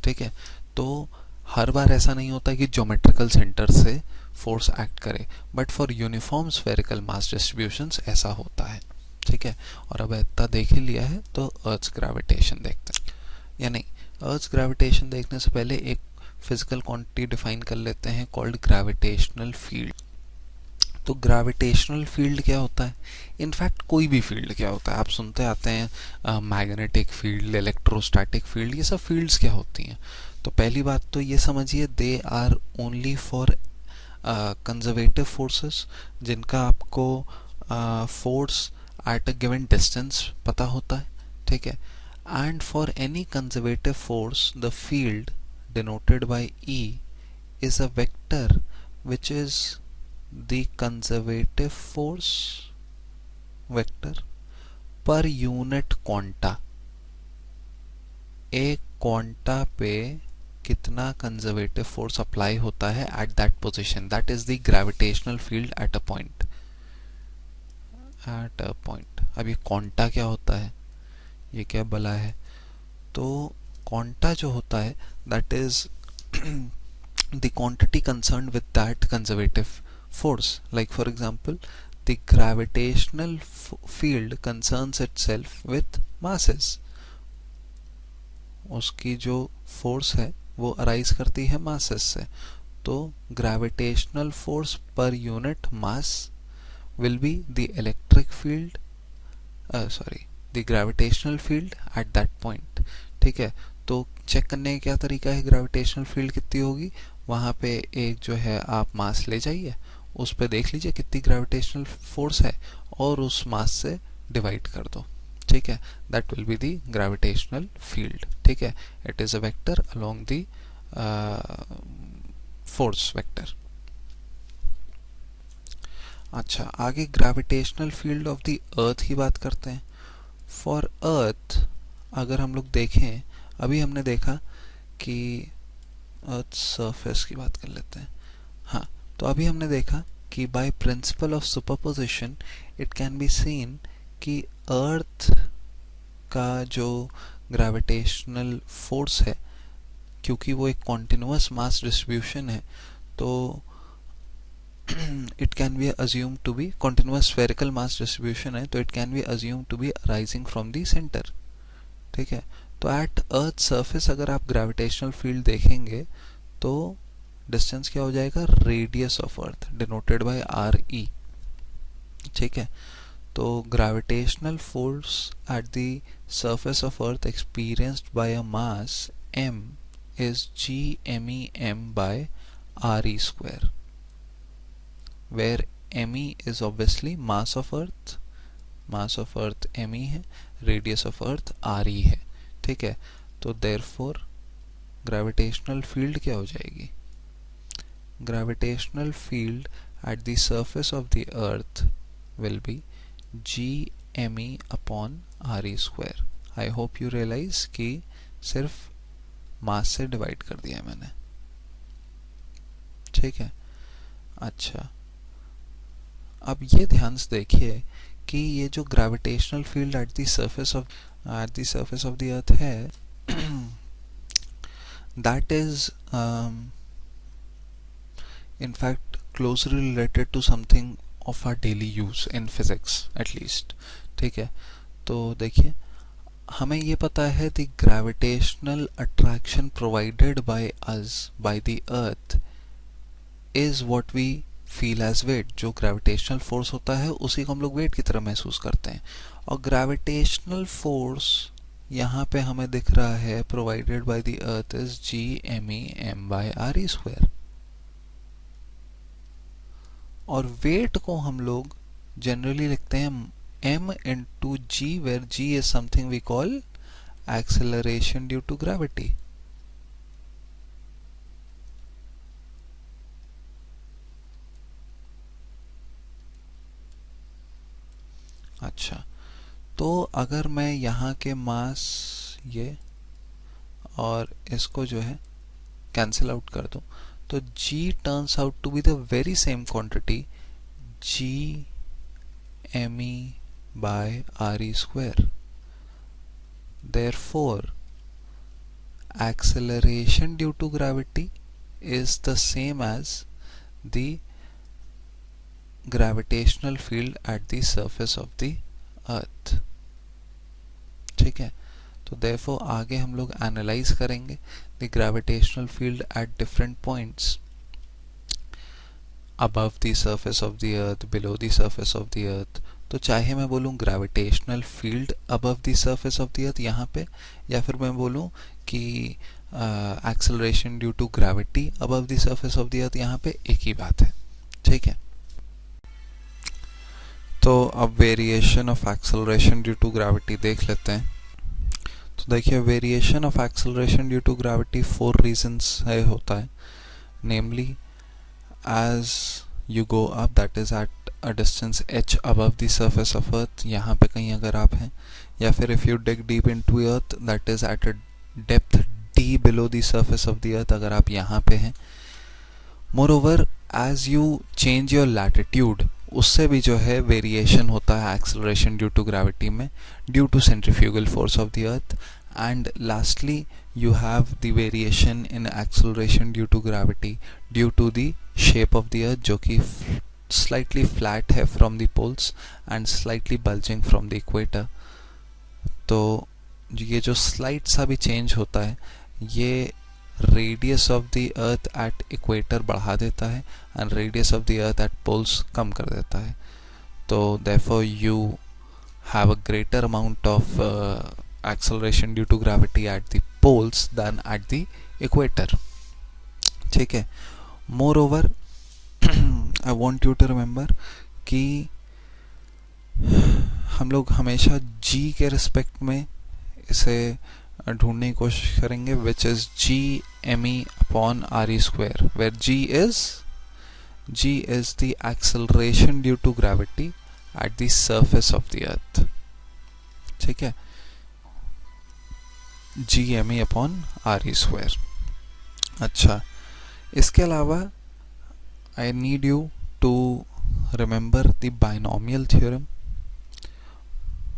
Speaker 1: ठीक है। तो हर बार ऐसा नहीं होता कि ज्योमेट्रिकल सेंटर से फोर्स एक्ट करे, but for uniform spherical mass distributions ऐसा होता है, ठीक है। और अब इतना देख ही लिया है तो अर्थ ग्रेविटेशन देखते हैं, या नहीं, अर्थ ग्रेविटेशन देखने से पहले एक फिजिकल क्वांटिटी डिफाइन कर लेते हैं कॉल्ड ग्रेविटेशनल फील्ड। तो ग्रेविटेशनल फील्ड क्या होता है? इनफैक्ट कोई भी फील्ड क्या होता है, आप सुनते आते हैं मैग्नेटिक फील्ड, इलेक्ट्रोस्टैटिक फील्ड, ये सब फील्ड्स क्या होती हैं? तो पहली बात तो ये समझिए, they are only for conservative forces, जिनका आपको force at a given distance पता होता है, ठीक है। And for any conservative force the field denoted by E is a vector which is the conservative force vector per unit quanta। एक quanta पे कितना कंजर्वेटिव फोर्स अप्लाई होता है at that position, that is the gravitational field at a point, at a point. अब ये quanta क्या होता है, ये क्या बला है? तो क्वांटा जो होता है that is the quantity concerned with that conservative force. Like for example, the gravitational field concerns itself with masses. उसकी जो फोर्स है वो अराइज करती है मासेस से, तो gravitational force per unit mass will be the electric field the gravitational field at that point। ठीक है, तो चेक करने का क्या तरीका है ग्रेविटेशनल फील्ड कितनी होगी, वहाँ पे एक जो है आप मास ले जाइए, उस पे देख लीजिए कितनी ग्रेविटेशनल फोर्स है और उस मास से डिवाइड कर दो। ठीक है, that will be the gravitational field. ठीक है, it is a vector along the force vector. अच्छा, आगे ग्रेविटेशनल फील्ड ऑफ द अर्थ की बात करते हैं। फॉर अर्थ अगर हम लोग देखें, अभी हमने देखा कि अर्थ सरफेस की बात कर लेते हैं। हाँ, तो अभी हमने देखा कि by principle of superposition it can be seen कि अर्थ का जो ग्रेविटेशनल फोर्स है, क्योंकि वो एक कॉन्टिन्यूअस मास डिस्ट्रीब्यूशन है, तो it can be assumed to be continuous spherical mass distribution है, तो it can be assumed to be arising from the center। ठीक है, तो at earth surface अगर आप gravitational field देखेंगे तो डिस्टेंस क्या हो जाएगा, radius of earth denoted by R E. ठीक है, तो gravitational force at the surface of earth experienced by a mass m is gmem by re square, where me is obviously mass of earth me है, radius of earth re है। ठीक है, तो therefore gravitational field क्या हो जाएगी, gravitational field at the surface of the earth will be gme upon re square। I hope you realize कि सिर्फ मास से डिवाइड कर दिया है मैंने। ठीक है, अच्छा, अब ये ध्यान से देखिए कि ये जो gravitational field at the surface of the earth है, that is in fact closely related to something of our daily use in physics at least। ठीक है, तो देखिए हमें ये पता है the gravitational attraction provided by us by the earth is what we feel as weight. जो gravitational force होता है उसी को हम लोग वेट की तरह महसूस करते हैं, और ग्रेविटेशनल फोर्स यहाँ पे हमें दिख रहा है provided by the earth is g M e m by R E square, और वेट को हम लोग जनरली लिखते हैं m into g, where g is something we call acceleration due to gravity. अच्छा, तो अगर मैं यहाँ के मास ये और इसको जो है कैंसिल आउट कर दूं, तो g turns out to be the very same quantity g me by re square। Therefore acceleration due to gravity is the same as the gravitational field at the surface of the earth। ठीक है, तो therefore आगे हम लोग analyse करेंगे the gravitational field at different points above the surface of the earth, below the surface of the earth। तो चाहे मैं बोलूँ gravitational field above the surface of the earth यहाँ पे, या फिर मैं बोलूँ कि acceleration due to gravity above the surface of the earth, यहाँ पे एक ही बात है। ठीक है, तो अब variation of acceleration due to gravity देख लेते हैं। तो देखिए variation of acceleration due to gravity 4 reasons है होता है, नेमली as you go up, that is at a distance h above the surface of earth, यहाँ पे कहीं अगर आप हैं, या फिर if you dig deep into earth, that is at a depth d below the surface of the earth, अगर आप यहाँ पे हैं। moreover as you change your latitude, उससे भी जो है वेरिएशन होता है एक्सेलरेशन ड्यू टू ग्रेविटी में, due to centrifugal force of the earth. and lastly you have the variation in acceleration due to gravity due to the shape of the earth, जो कि slightly flat है from the poles and slightly bulging from the equator। तो ये जो slight सा भी change होता है, ये radius of the earth at equator बढ़ा देता है and radius of the earth at poles कम कर देता है. तो therefore you have a greater amount of acceleration due to gravity at the poles than at the equator. ठीक है. Moreover, I want you to remember कि हम लोग हमेशा g के रिस्पेक्ट में इसे ढूंढने की कोशिश करेंगे, which is g me upon re square, where g is the acceleration due to gravity at the surface of the earth. ठीक है. GME upon RE square. अच्छा, इसके अलावा I need you to remember the binomial theorem.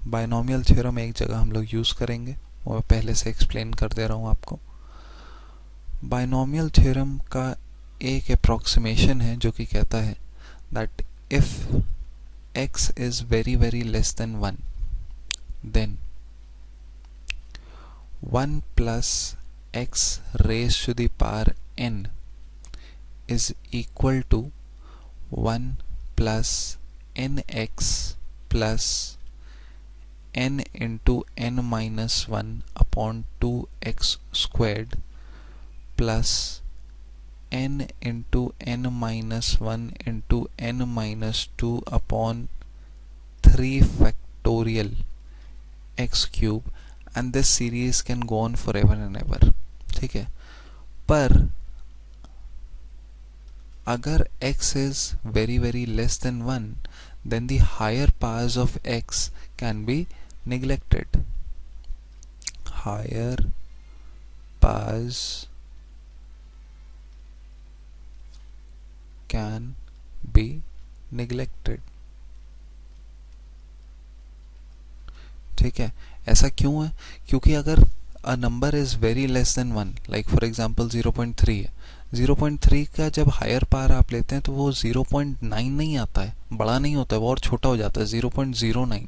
Speaker 1: Binomial theorem एक जगह हम लोग use करेंगे, वो मैं पहले से एक्सप्लेन कर दे रहा हूँ आपको. बाइनोमियल थ्योरम का एक अप्रॉक्सीमेशन है जो कि कहता है that if x is very very less than 1, then 1 plus x raised to the power n is equal to 1 plus nx plus n into n minus 1 upon 2x squared plus n into n minus 1 into n minus 2 upon 3 factorial x cube, and this series can go on forever and ever. ठीक है. पर अगर x is very very less than 1, then the higher powers of x can be neglected. Higher powers can be neglected. ठीक है. ऐसा क्यों है? क्योंकि अगर a number is very less than 1, like for example 0.3 है, 0.3 का जब हायर पावर आप लेते हैं तो वो 0.9 नहीं आता है, बड़ा नहीं होता है, वो और छोटा हो जाता है, 0.09.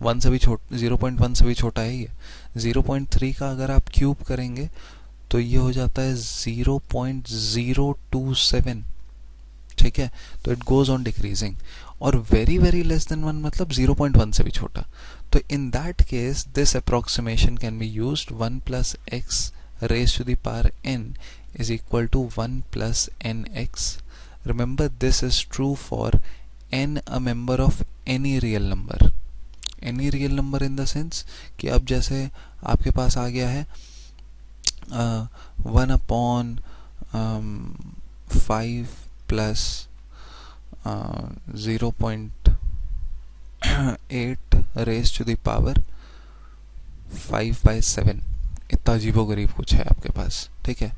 Speaker 1: 1 से भी छोटा, 0.1 से भी छोटा है ये. 0.3 का अगर आप क्यूब करेंगे तो ये हो जाता है 0.027. ठीक है. तो इट गोज ऑन डिक्रीजिंग. और वेरी वेरी लेस देन 1 मतलब 0.1 से भी छोटा. तो in that case this approximation can be used. 1 plus x raised to the power n is equal to 1 plus nx. Remember, this is true for n a member of any real number. Any real number in the sense कि अब जैसे आपके पास आ गया है 1 upon 5 plus 0.8 raised to the power 5/7. इतना अजीबोगरीब कुछ है आपके पास. ठीक है.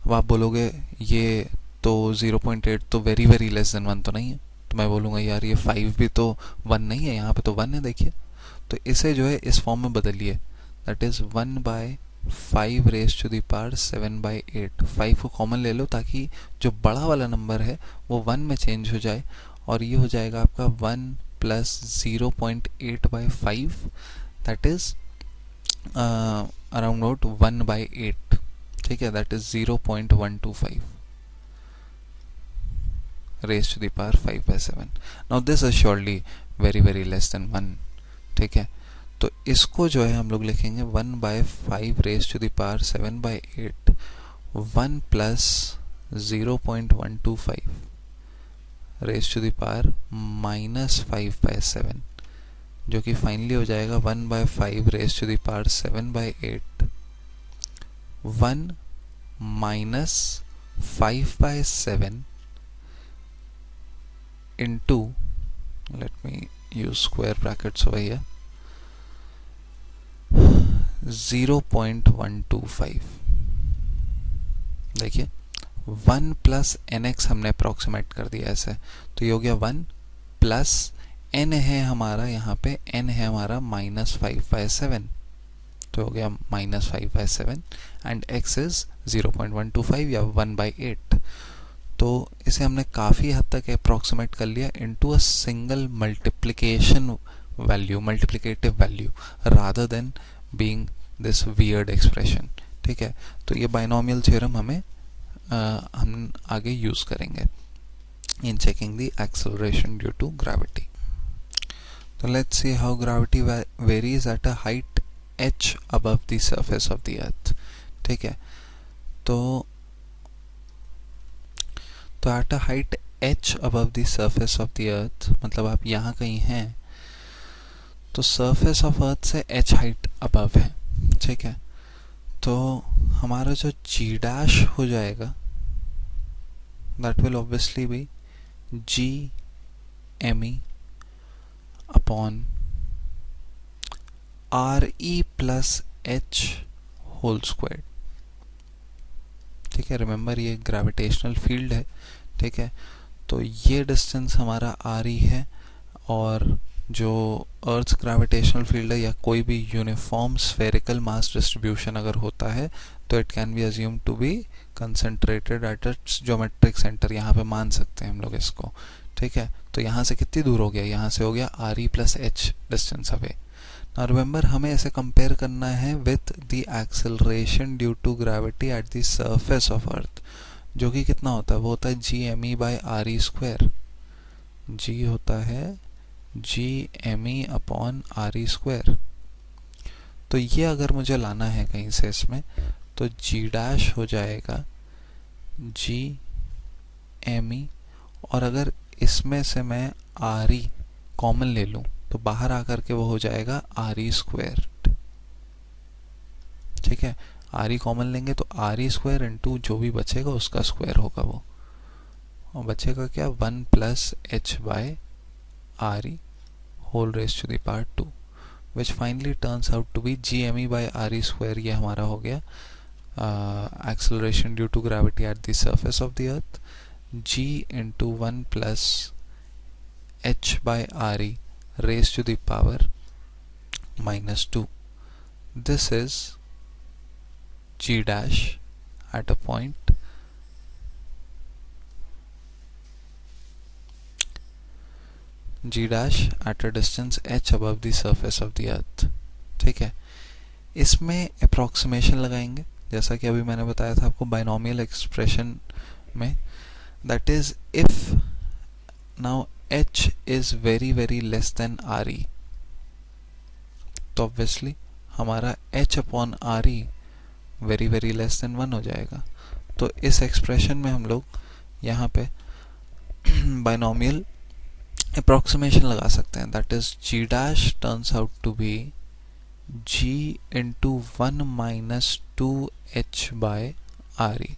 Speaker 1: अब आप बोलोगे ये तो 0.8 तो वेरी वेरी लेस देन 1 तो नहीं है. तो मैं बोलूँगा यार ये 5 भी तो 1 नहीं है, यहाँ पे तो 1 है, देखिए. तो इसे जो है इस फॉर्म में बदलिए, that is 1/5 raised to the power 7/8. 5 को कॉमन ले लो ताकि जो बड़ा वाला नंबर है वो 1 में चेंज हो जाए, और ये हो जाएगा आपका 1 plus 0.8/5, that is around about 1/8. ठीक है. that is 0.125 raised to the power 5/7. now this is surely very very less than 1. ठीक है. तो इसको जो है हम लोग लिखेंगे 1/5 raised to the power 7/8, 1 plus 0.125 raised to the power -5/7, जो कि फाइनली हो जाएगा 1/5 raised to the power 7/8, 1 minus 5/7 into, let me use square brackets over here, 0.125. देखिए 1 plus nx हमने अप्रोक्सीमेट कर दिया ऐसे, तो ये हो गया 1 प्लस n है हमारा, यहाँ पे n है हमारा -5/7, तो हो गया -5/7 एंड x इज 0.125 या 1/8. तो इसे हमने काफ़ी हद तक अप्रोक्सीमेट कर लिया into a single multiplication value, multiplicative value, rather than being this weird expression. ठीक है, तो ये बाइनोमियल थ्योरम हम आगे यूज करेंगे in checking the acceleration due to gravity. So let's see how gravity varies at a height h above the surface of the earth. ठीक है, तो at a height h above the surface of the earth मतलब आप यहाँ कहीं हैं तो surface of earth से h height above है। ठीक है, तो हमारा जो g dash हो जाएगा that will obviously be g me upon re plus h whole square. ठीक है, रिमेंबर ये ग्रेविटेशनल फील्ड है। ठीक है, तो ये डिस्टेंस हमारा re है और जो अर्थ ग्रेविटेशनल फील्ड है या कोई भी यूनिफॉर्म स्फेरिकल मास डिस्ट्रीब्यूशन अगर होता है तो it can be assume to be concentrated at its geometric centre. यहाँ पे मान सकते हैं हम लोग इसको। ठीक है, तो यहाँ से कितनी दूर हो गया, यहाँ से हो गया re plus h distance away. Now remember हमें ऐसे कंपेयर करना है with the acceleration due to gravity at the surface of earth, जो कि कितना होता है, वो होता है G M E by R E square. G होता है G M E upon R ई स्क्वायर। तो ये अगर मुझे लाना है कहीं से इसमें तो जी डैश हो जाएगा जी एम ई, और अगर इसमें से मैं आर ई कॉमन ले लूं तो बाहर आकर के वो हो जाएगा आर ई स्क्वायर। ठीक है, आर ई कॉमन लेंगे तो आर ई स्क्वायर इंटू जो भी बचेगा उसका स्क्वायर होगा वो, और बचेगा क्या 1 plus h by R E whole raise to the power 2 which finally turns out to be gme by re square। ये हमारा हो गया acceleration due to gravity at the surface of the earth, g into 1 plus h by re raised to the power minus 2. This is g dash at a point g dash at a distance h above the surface of the earth। ठीक है, इसमें approximation लगाएंगे जैसा कि अभी मैंने बताया था आपको बाइनोमियल एक्सप्रेशन में, that is if now h is very very less then re, तो ऑब्वियसली हमारा h upon re very very less than 1 हो जाएगा। तो इस एक्सप्रेशन में हम लोग यहाँ पे बाइनोमियल अप्रोक्सीमेशन लगा सकते हैं, that is g dash turns out to be g into 1 minus 2h by re।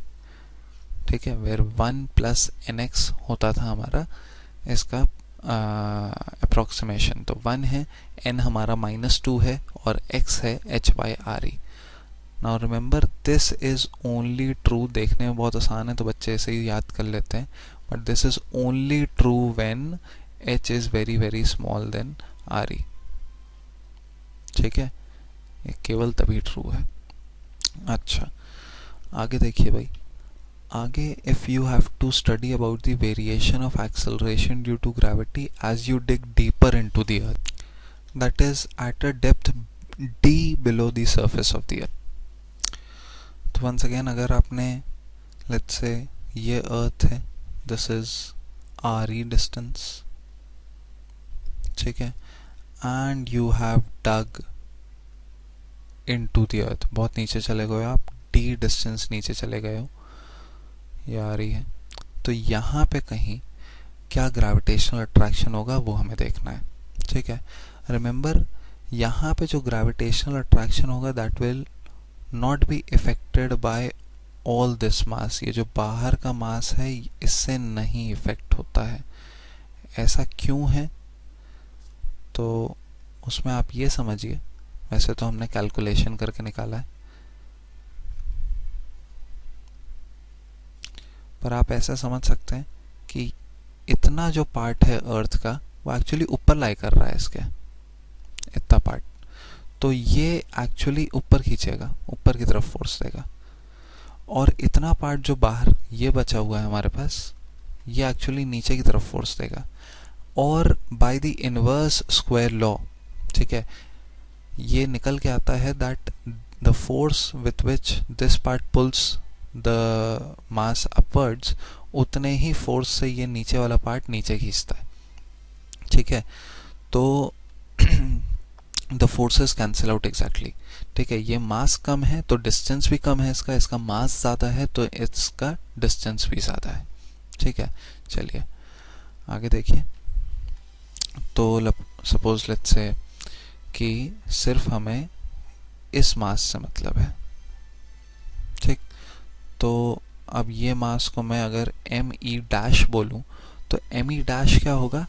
Speaker 1: ठीक है, वेर 1 प्लस nx होता था हमारा इसका अप्रोक्सीमेशन, तो 1 है, n हमारा -2 है और x है h by re। Now remember this is only true, देखने में बहुत आसान है तो बच्चे ऐसे ही याद कर लेते हैं, but this is only true when h is very very small than re। ठीक है, ये केवल तभी ट्रू है। अच्छा, आगे देखिए भाई, आगे if you have to study about the variation of acceleration due to gravity as you dig deeper into the earth, that is at a depth d below the surface of the earth। तो once again अगर आपने let's say ये अर्थ है, this is re distance, ठीक है, and you have dug into the earth, बहुत नीचे चले गए आप, d डिस्टेंस नीचे चले गए हो, ये आ रही है, तो यहाँ पे कहीं क्या ग्रेविटेशनल अट्रैक्शन होगा वो हमें देखना है। ठीक है, रिमेंबर यहाँ पे जो ग्रेविटेशनल अट्रैक्शन होगा that will not be affected by all this mass, ये जो बाहर का मास है इससे नहीं इफेक्ट होता है। ऐसा क्यों है, तो उसमें आप ये समझिए, वैसे तो हमने कैलकुलेशन करके निकाला है, पर आप ऐसा समझ सकते हैं कि इतना जो पार्ट है अर्थ का वो एक्चुअली ऊपर लाई कर रहा है इसके, इतना पार्ट, तो ये एक्चुअली ऊपर खींचेगा, ऊपर की तरफ फोर्स देगा, और इतना पार्ट जो बाहर ये बचा हुआ है हमारे पास ये एक्चुअली नीचे की तरफ फोर्स देगा। और by the inverse square law, ठीक है, ये निकल के आता है that the force with which this part pulls the mass upwards, उतने ही फोर्स से ये नीचे वाला पार्ट नीचे खींचता है. ठीक है, तो the forces cancel out exactly. ठीक है, ये मास कम है तो डिस्टेंस भी कम है, इसका मास ज़्यादा है तो इसका डिस्टेंस भी ज़्यादा है. ठीक है, चलिए आगे देखिए. तो सपोज लेट्स से कि सिर्फ हमें इस मास से मतलब है. ठीक, तो अब ये मास को मैं अगर एम ई डैश बोलूं तो एम ई डैश क्या होगा?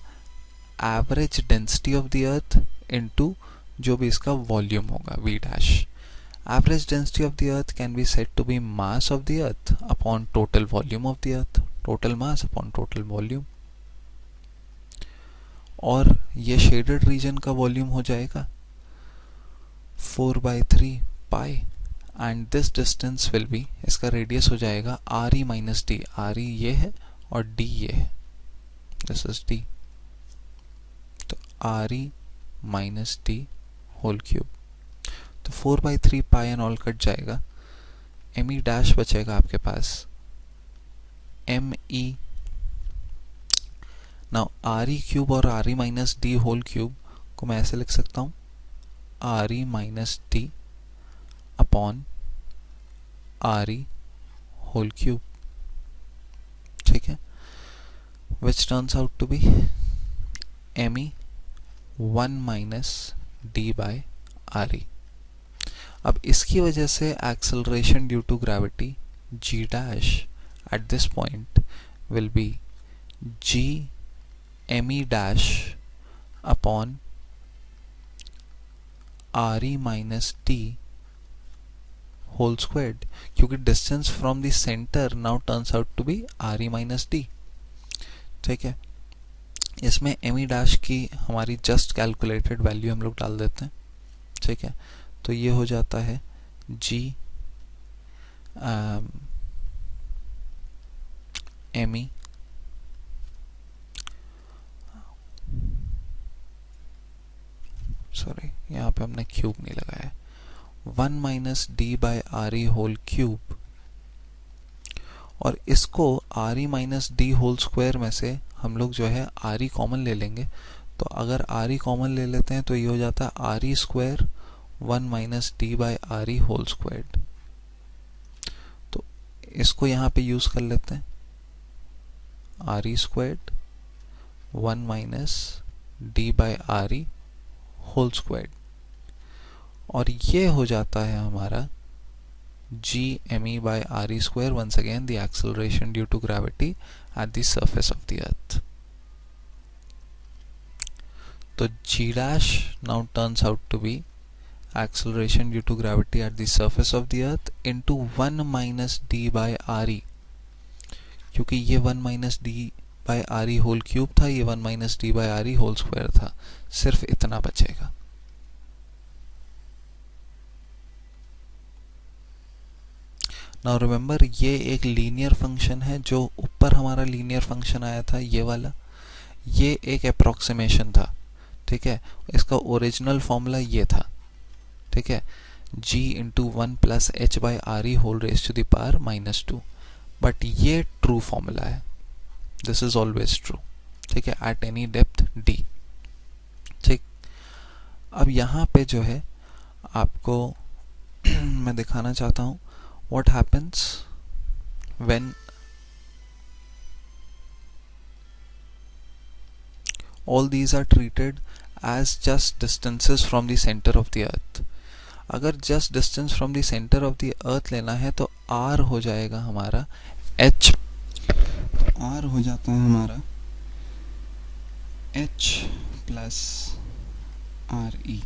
Speaker 1: Average density of the earth into जो भी इसका वॉल्यूम होगा, V dash. Average density of the earth can be said to be mass of the earth upon total volume of the earth, total mass upon total volume. और ये shaded region का volume हो जाएगा 4/3 pi, and this distance will be, इसका radius हो जाएगा R ई minus D. R E ये है और डी ये है, दिस इज डी. तो R E minus D whole cube. तो 4/3 पाई एंड ऑल कट जाएगा, एम ई डैश बचेगा आपके पास M E. Now R E cube और आर ई माइनस डी होल क्यूब को मैं ऐसे लिख सकता हूँ, आर ई माइनस डी अपॉन आर ई होल क्यूब. ठीक है, which turns out to be M E 1 minus D by are E. अब इसकी वजह से acceleration due to gravity g dash at this point will be G M E dash upon R E minus D whole squared, क्योंकि distance from the centre now turns out to be R E minus D. ठीक है, इसमें M E dash की हमारी just calculated value हम लोग डाल देते हैं. ठीक है, तो ये हो जाता है जी एम ई सॉरी यहाँ पे हमने क्यूब नहीं लगाया, 1 minus D by R E whole cube. और इसको आर ई माइनस डी होल स्क्वायर में से हम लोग जो है आर ई कॉमन ले लेंगे. तो अगर आर ई कॉमन ले लेते हैं तो ये हो जाता है R E square 1 minus D by R E whole squared. तो इसको यहाँ पे यूज कर लेते हैं, R E squared 1 minus D by R E whole squared. और ये हो जाता है हमारा G M E by R E square, once again the acceleration due to gravity at the surface of the earth. तो g dash now turns out to be acceleration due to gravity at the surface of the earth into 1 minus d by re, क्योंकि ये 1 minus d by re whole cube था, ये 1 minus d by re whole square था. सिर्फ इतना बचेगा. Now remember ये एक लीनियर फंक्शन है, जो ऊपर हमारा लीनियर फंक्शन आया था ये वाला, ये एक अप्रोक्सीमेशन था. ठीक है, इसका ओरिजिनल फॉर्मूला ये था. ठीक है, g into 1 plus h by R E whole raise to the power -2. But ये ट्रू फॉर्मूला है, दिस इज ऑलवेज ट्रू. ठीक है, एट एनी डेप्थ d. ठीक, अब यहाँ पे जो है आपको मैं दिखाना चाहता हूँ what happens when all these are treated as just distances from the center of the earth. अगर just distance from the center of the earth लेना है तो r हो जाएगा हमारा h, r हो जाता है हमारा h प्लस आर ई.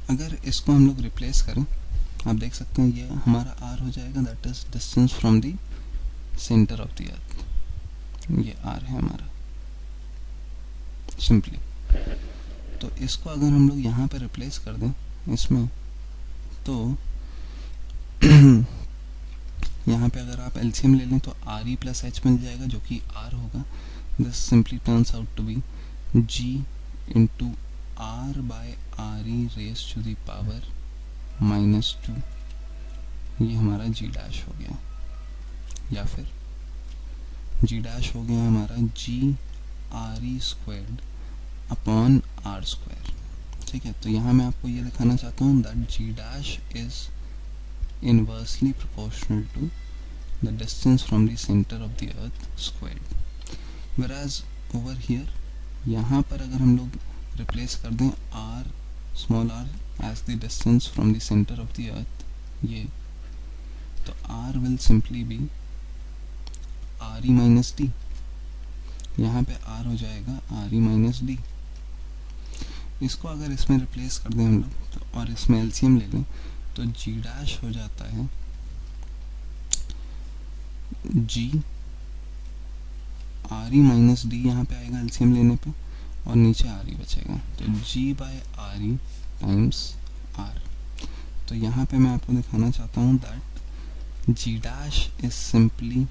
Speaker 1: अगर इसको हम लोग रिप्लेस करें, आप देख सकते हैं ये हमारा r हो जाएगा, that is distance from the centre of the earth. ये r है हमारा सिंपली. तो इसको अगर हम लोग यहाँ पे रिप्लेस कर दें इसमें, तो यहाँ पे अगर आप एलसीएम ले लें तो आर ई प्लस एच मिल जाएगा, जो कि r होगा. This simply turns out to be g into r by are e raise to the power -2, ये हमारा जी डैश हो गया, या फिर जी डैश हो गया हमारा g R E squared upon R square. ठीक है, तो यहाँ मैं आपको ये दिखाना चाहता हूँ that g dash is inversely proportional to the distance from the centre of the earth squared. whereas over here, यहाँ पर अगर हम लोग रिप्लेस कर दें r small r as the distance from the centre of the earth, ये तो r will simply be R E minus d, यहाँ पे आर हो जाएगा आर ई माइनस डी। इसको अगर इसमें रिप्लेस कर दें हम लोग तो और इसमें एलसीएम ले लें तो जी डैश हो जाता है जी आर ई माइनस डी, यहाँ पे आएगा एलसीएम लेने पे और नीचे आर ई बचेगा, तो g by are E times R. तो यहाँ पे मैं आपको दिखाना चाहता हूँ that g dash is simply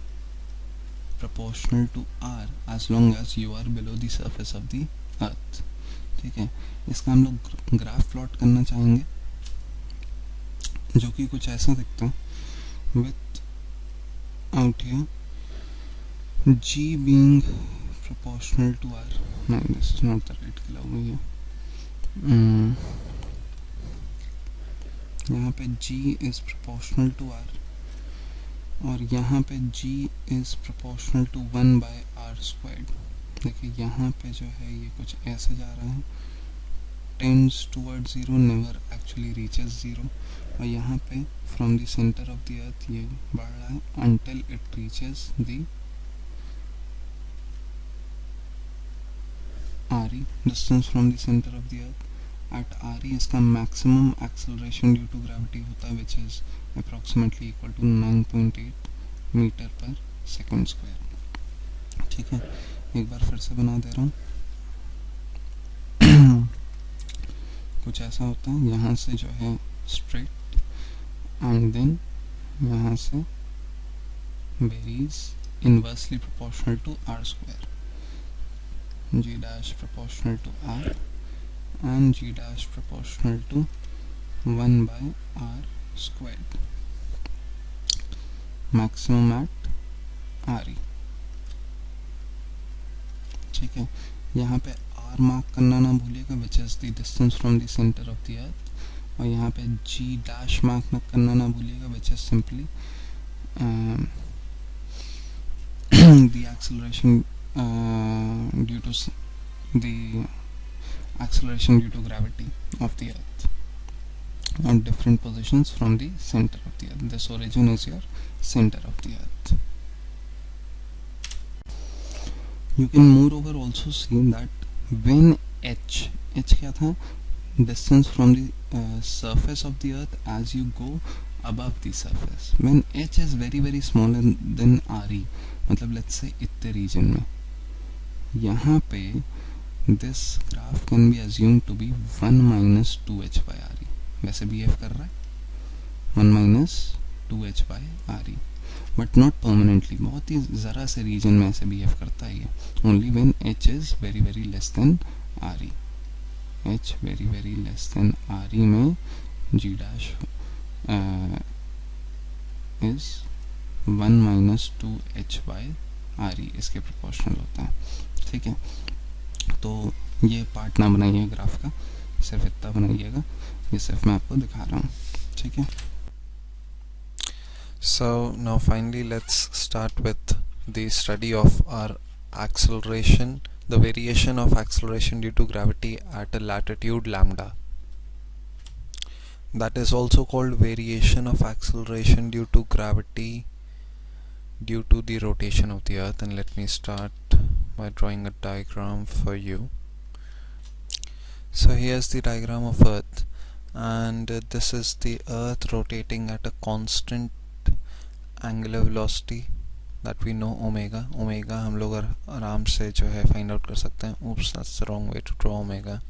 Speaker 1: proportional to r as long as you are below the surface of the earth। ठीक है, इसका हम लोग ग्राफ प्लॉट करना चाहेंगे जो कि कुछ ऐसा दिखता है, with out here g being proportional to r, no this is not the right color over here, यहाँ पे g is proportional to r और यहाँ पे g is proportional to 1 by r squared। देखिए यहाँ पे जो है ये कुछ ऐसे जा रहा है, tends towards 0, never actually reaches 0, और यहाँ पे from the center of the earth ये बढ़ रहा है until it reaches the RE, distance from the center of the earth। at RE इसका maximum acceleration due to gravity होता है which is approximately equal to 9.8 metre पर second square. ठीक है, एक बार फिर से बना दे रहा हूँ। कुछ ऐसा होता है, यहाँ से जो है स्ट्रेट एंड देन यहाँ से varies inversely proportional to r square, g dash proportional to r and g dash proportional to 1 by r squared, maximum at RE। ठीक है, यहाँ पे r मार्क करना ना भूलिएगा which is the distance from the center of the earth, और यहाँ पे g dash मार्क ना करना ना भूलिएगा which is simply the acceleration due to the acceleration due to gravity of the earth at different positions from the center of the earth। This origin is your center of the earth। You can moreover also see that when h क्या था, distance from the surface of the earth as you go above the surface, when h is very smaller than RE, मतलब let's say इतने region में, यहाँ पे this graph can be assumed to be 1 minus 2h by RE, वैसे behave कर रहा है 1 minus 2h by RE, but not permanently, बहुत ही ज़रा से region में ऐसे behave करता है ये, only when h is very less than RE, h very less than RE में g dash is 1 minus 2h by RE इसके proportional होता है। ठीक है, तो ये पार्ट ना बनाइए ग्राफ का, सिर्फ इतना बनाइएगा, ये सिर्फ मैं आपको दिखा रहा हूँ। ठीक है,
Speaker 2: so now finally let's start with the study of our acceleration, the variation of acceleration due to gravity at a latitude lambda. That is also called variation of acceleration due to gravity due to the rotation of the earth. And let me start by drawing a diagram for you. So here's the diagram of earth, and this is the earth rotating at a constant angular velocity that we know omega. Omega हम लोग आराम से जो है find out कर सकते हैं. Oops, that's the wrong way to draw omega.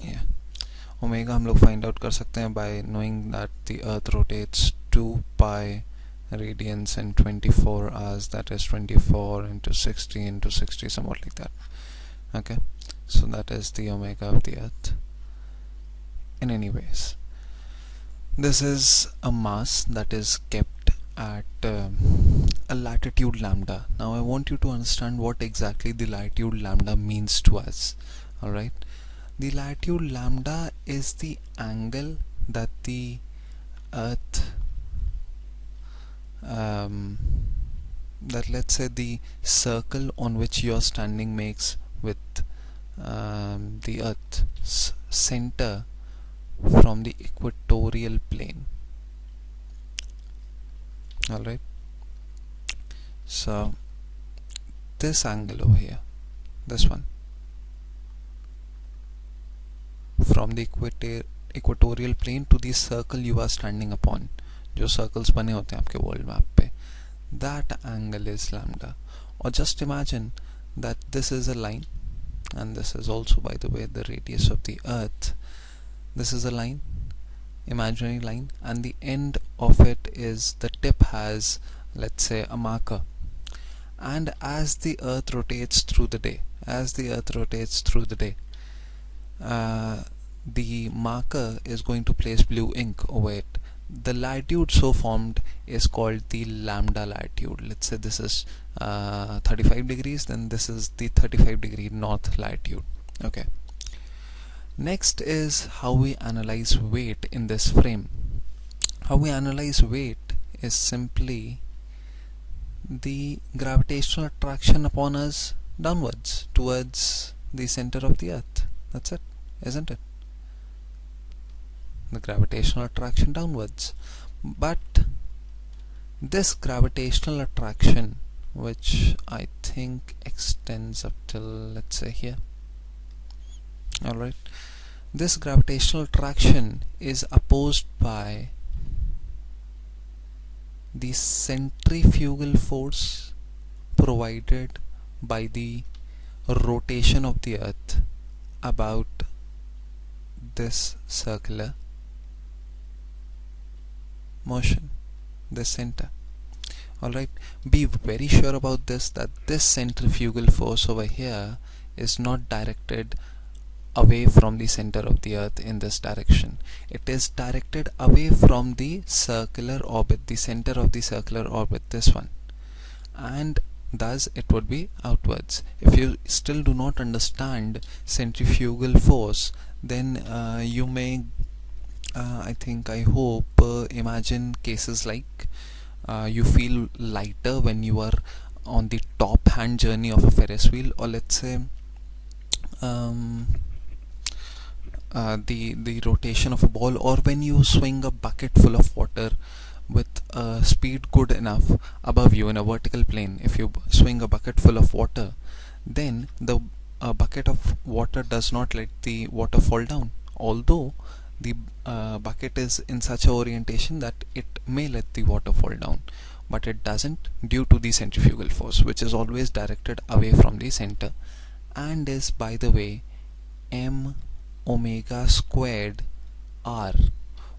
Speaker 2: Yeah, omega हम लोग find out कर सकते हैं by knowing that the earth rotates 2 pi radians in 24 hours, that is 24 into 60 into 60, somewhat like that. Okay, So that is the omega of the earth. In any ways, this is a mass that is kept at a latitude lambda. Now I want you to understand what exactly the latitude lambda means to us. Alright, the latitude lambda is the angle that the earth that let's say the circle on which you are standing makes with the earth's center from the equatorial plane. Alright, so this angle over here, this one, from the equatorial plane to the circle you are standing upon, जो circles बने होते हैं आपके world map पे, that angle is lambda. Or just imagine that this is a line, and this is also, by the way, the radius of the earth. This is a line, imaginary line, and the end of it is, the tip has, let's say, a marker. And as the earth rotates through the day, the marker is going to place blue ink over it. The latitude so formed is called the lambda latitude. Let's say this is 35 degrees, then this is the 35-degree north latitude. Okay. Next is how we analyze weight in this frame. How we analyze weight is simply the gravitational attraction upon us downwards towards the center of the earth. That's it, isn't it? The gravitational attraction downwards. But this gravitational attraction, which I think extends up till, let's say, here. Alright, this gravitational attraction is opposed by the centrifugal force provided by the rotation of the earth about this circular motion, this center. Alright, be very sure about this, that this centrifugal force over here is not directed away from the center of the earth in this direction. It is directed away from the circular orbit, the center of the circular orbit, this one, and thus it would be outwards. If you still do not understand centrifugal force, then you may I hope imagine cases like you feel lighter when you are on the top hand journey of a Ferris wheel, or let's say the rotation of a ball, or when you swing a bucket full of water with a speed good enough above you in a vertical plane. If you swing a bucket full of water, then the bucket of water does not let the water fall down, although the bucket is in such a orientation that it may let the water fall down, but it doesn't, due to the centrifugal force, which is always directed away from the center, and is, by the way, m omega squared r,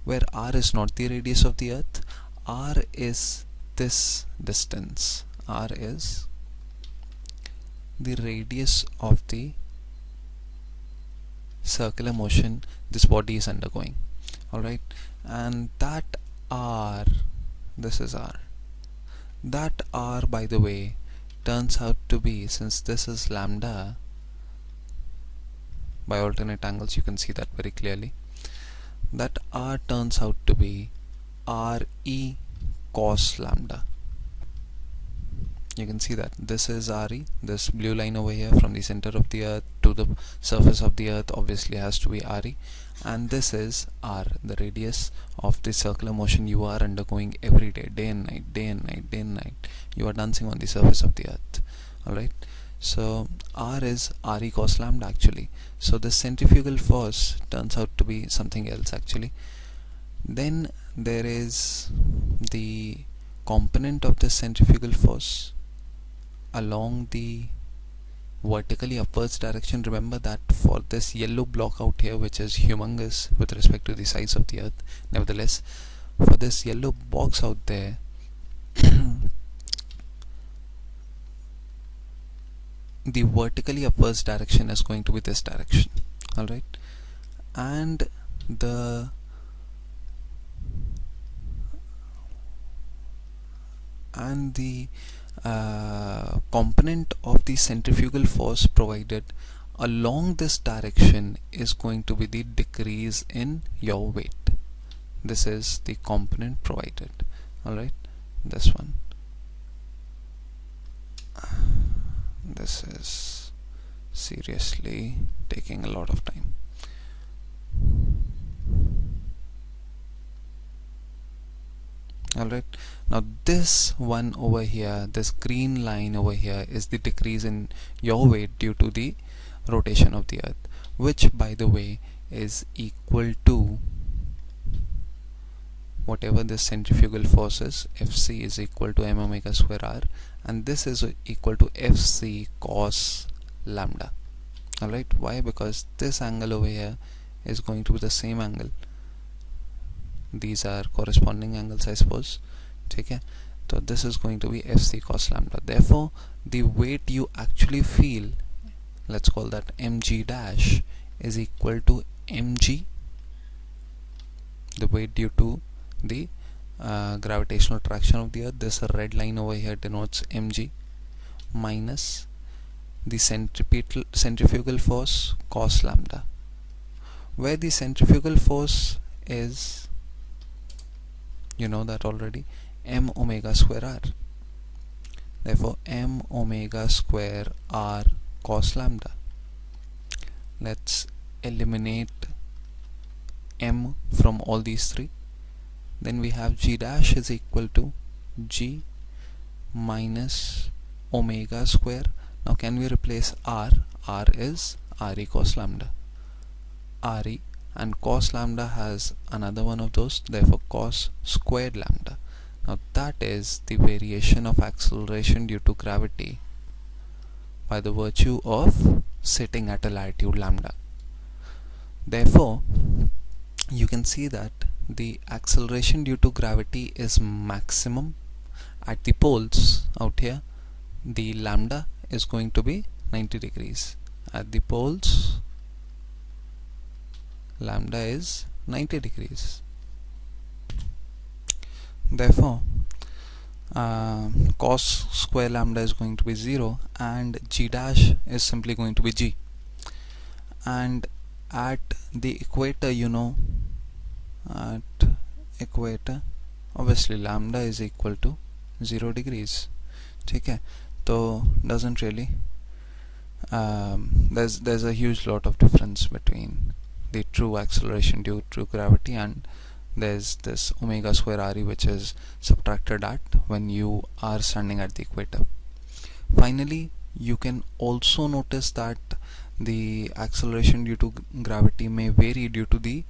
Speaker 2: where r is not the radius of the earth. R is this distance. R is the radius of the circular motion this body is undergoing. Alright, and that R, this is R, that R, by the way, turns out to be, since this is lambda, by alternate angles you can see that very clearly, that R turns out to be Re cos lambda. You can see that this is Re, this blue line over here from the center of the earth to the surface of the earth obviously has to be Re, and this is R, the radius of the circular motion you are undergoing every day, day and night, day and night, day and night. You are dancing on the surface of the earth. Alright, so R is Re cos lambda actually. So the centrifugal force turns out to be something else actually. Then there is the component of the centrifugal force along the vertically upwards direction. Remember that for this yellow block out here, which is humongous with respect to the size of the earth, nevertheless, for this yellow box out there the vertically upwards direction is going to be this direction. Alright, and the component of the centrifugal force provided along this direction is going to be the decrease in your weight. This is the component provided. Alright, this one. This is seriously taking a lot of time. Alright, now this one over here, this green line over here, is the decrease in your weight due to the rotation of the earth, which by the way is equal to whatever this centrifugal force is. Fc is equal to m omega square r, and this is equal to Fc cos lambda. Alright, why? Because this angle over here is going to be the same angle. These are corresponding angles, I suppose. Okay, so this is going to be Fc cos lambda. Therefore, the weight you actually feel, let's call that mg dash, is equal to mg, the weight due to the gravitational attraction of the earth. This red line over here denotes mg, minus the centrifugal force cos lambda, where the centrifugal force is, you know that already, m omega square r. Therefore m omega square r cos lambda. Let's eliminate m from all these three. Then we have g dash is equal to g minus omega square. Now can we replace r? R is re cos lambda. Re, and cos lambda has another one of those, therefore cos squared lambda. Now that is the variation of acceleration due to gravity by the virtue of sitting at a latitude lambda. Therefore you can see that the acceleration due to gravity is maximum at the poles. Out here the lambda is going to be 90 degrees. At the poles lambda is 90 degrees. Therefore cos square lambda is going to be 0, and g dash is simply going to be g. And at the equator, you know, at equator obviously lambda is equal to 0 degrees. Okay, so doesn't really there's a huge lot of difference between the true acceleration due to gravity, and there's this omega square re which is subtracted at when you are standing at the equator. Finally, you can also notice that the acceleration due to gravity may vary due to the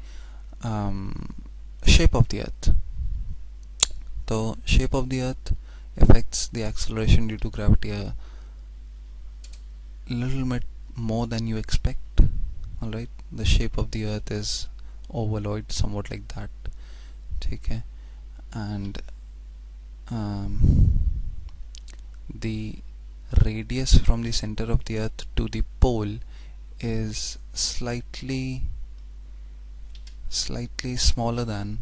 Speaker 2: shape of the earth. So shape of the earth affects the acceleration due to gravity a little bit more than you expect. Alright, the shape of the earth is ovaloid, somewhat like that. Okay, and the radius from the center of the earth to the pole is slightly smaller than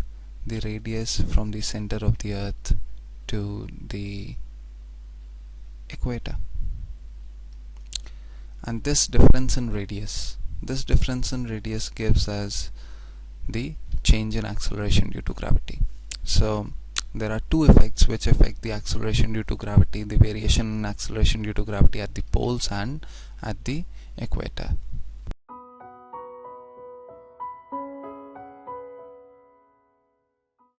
Speaker 2: the radius from the center of the earth to the equator. And this difference in radius gives us the change in acceleration due to gravity. So there are two effects which affect the acceleration due to gravity: the variation in acceleration due to gravity at the poles and at the equator.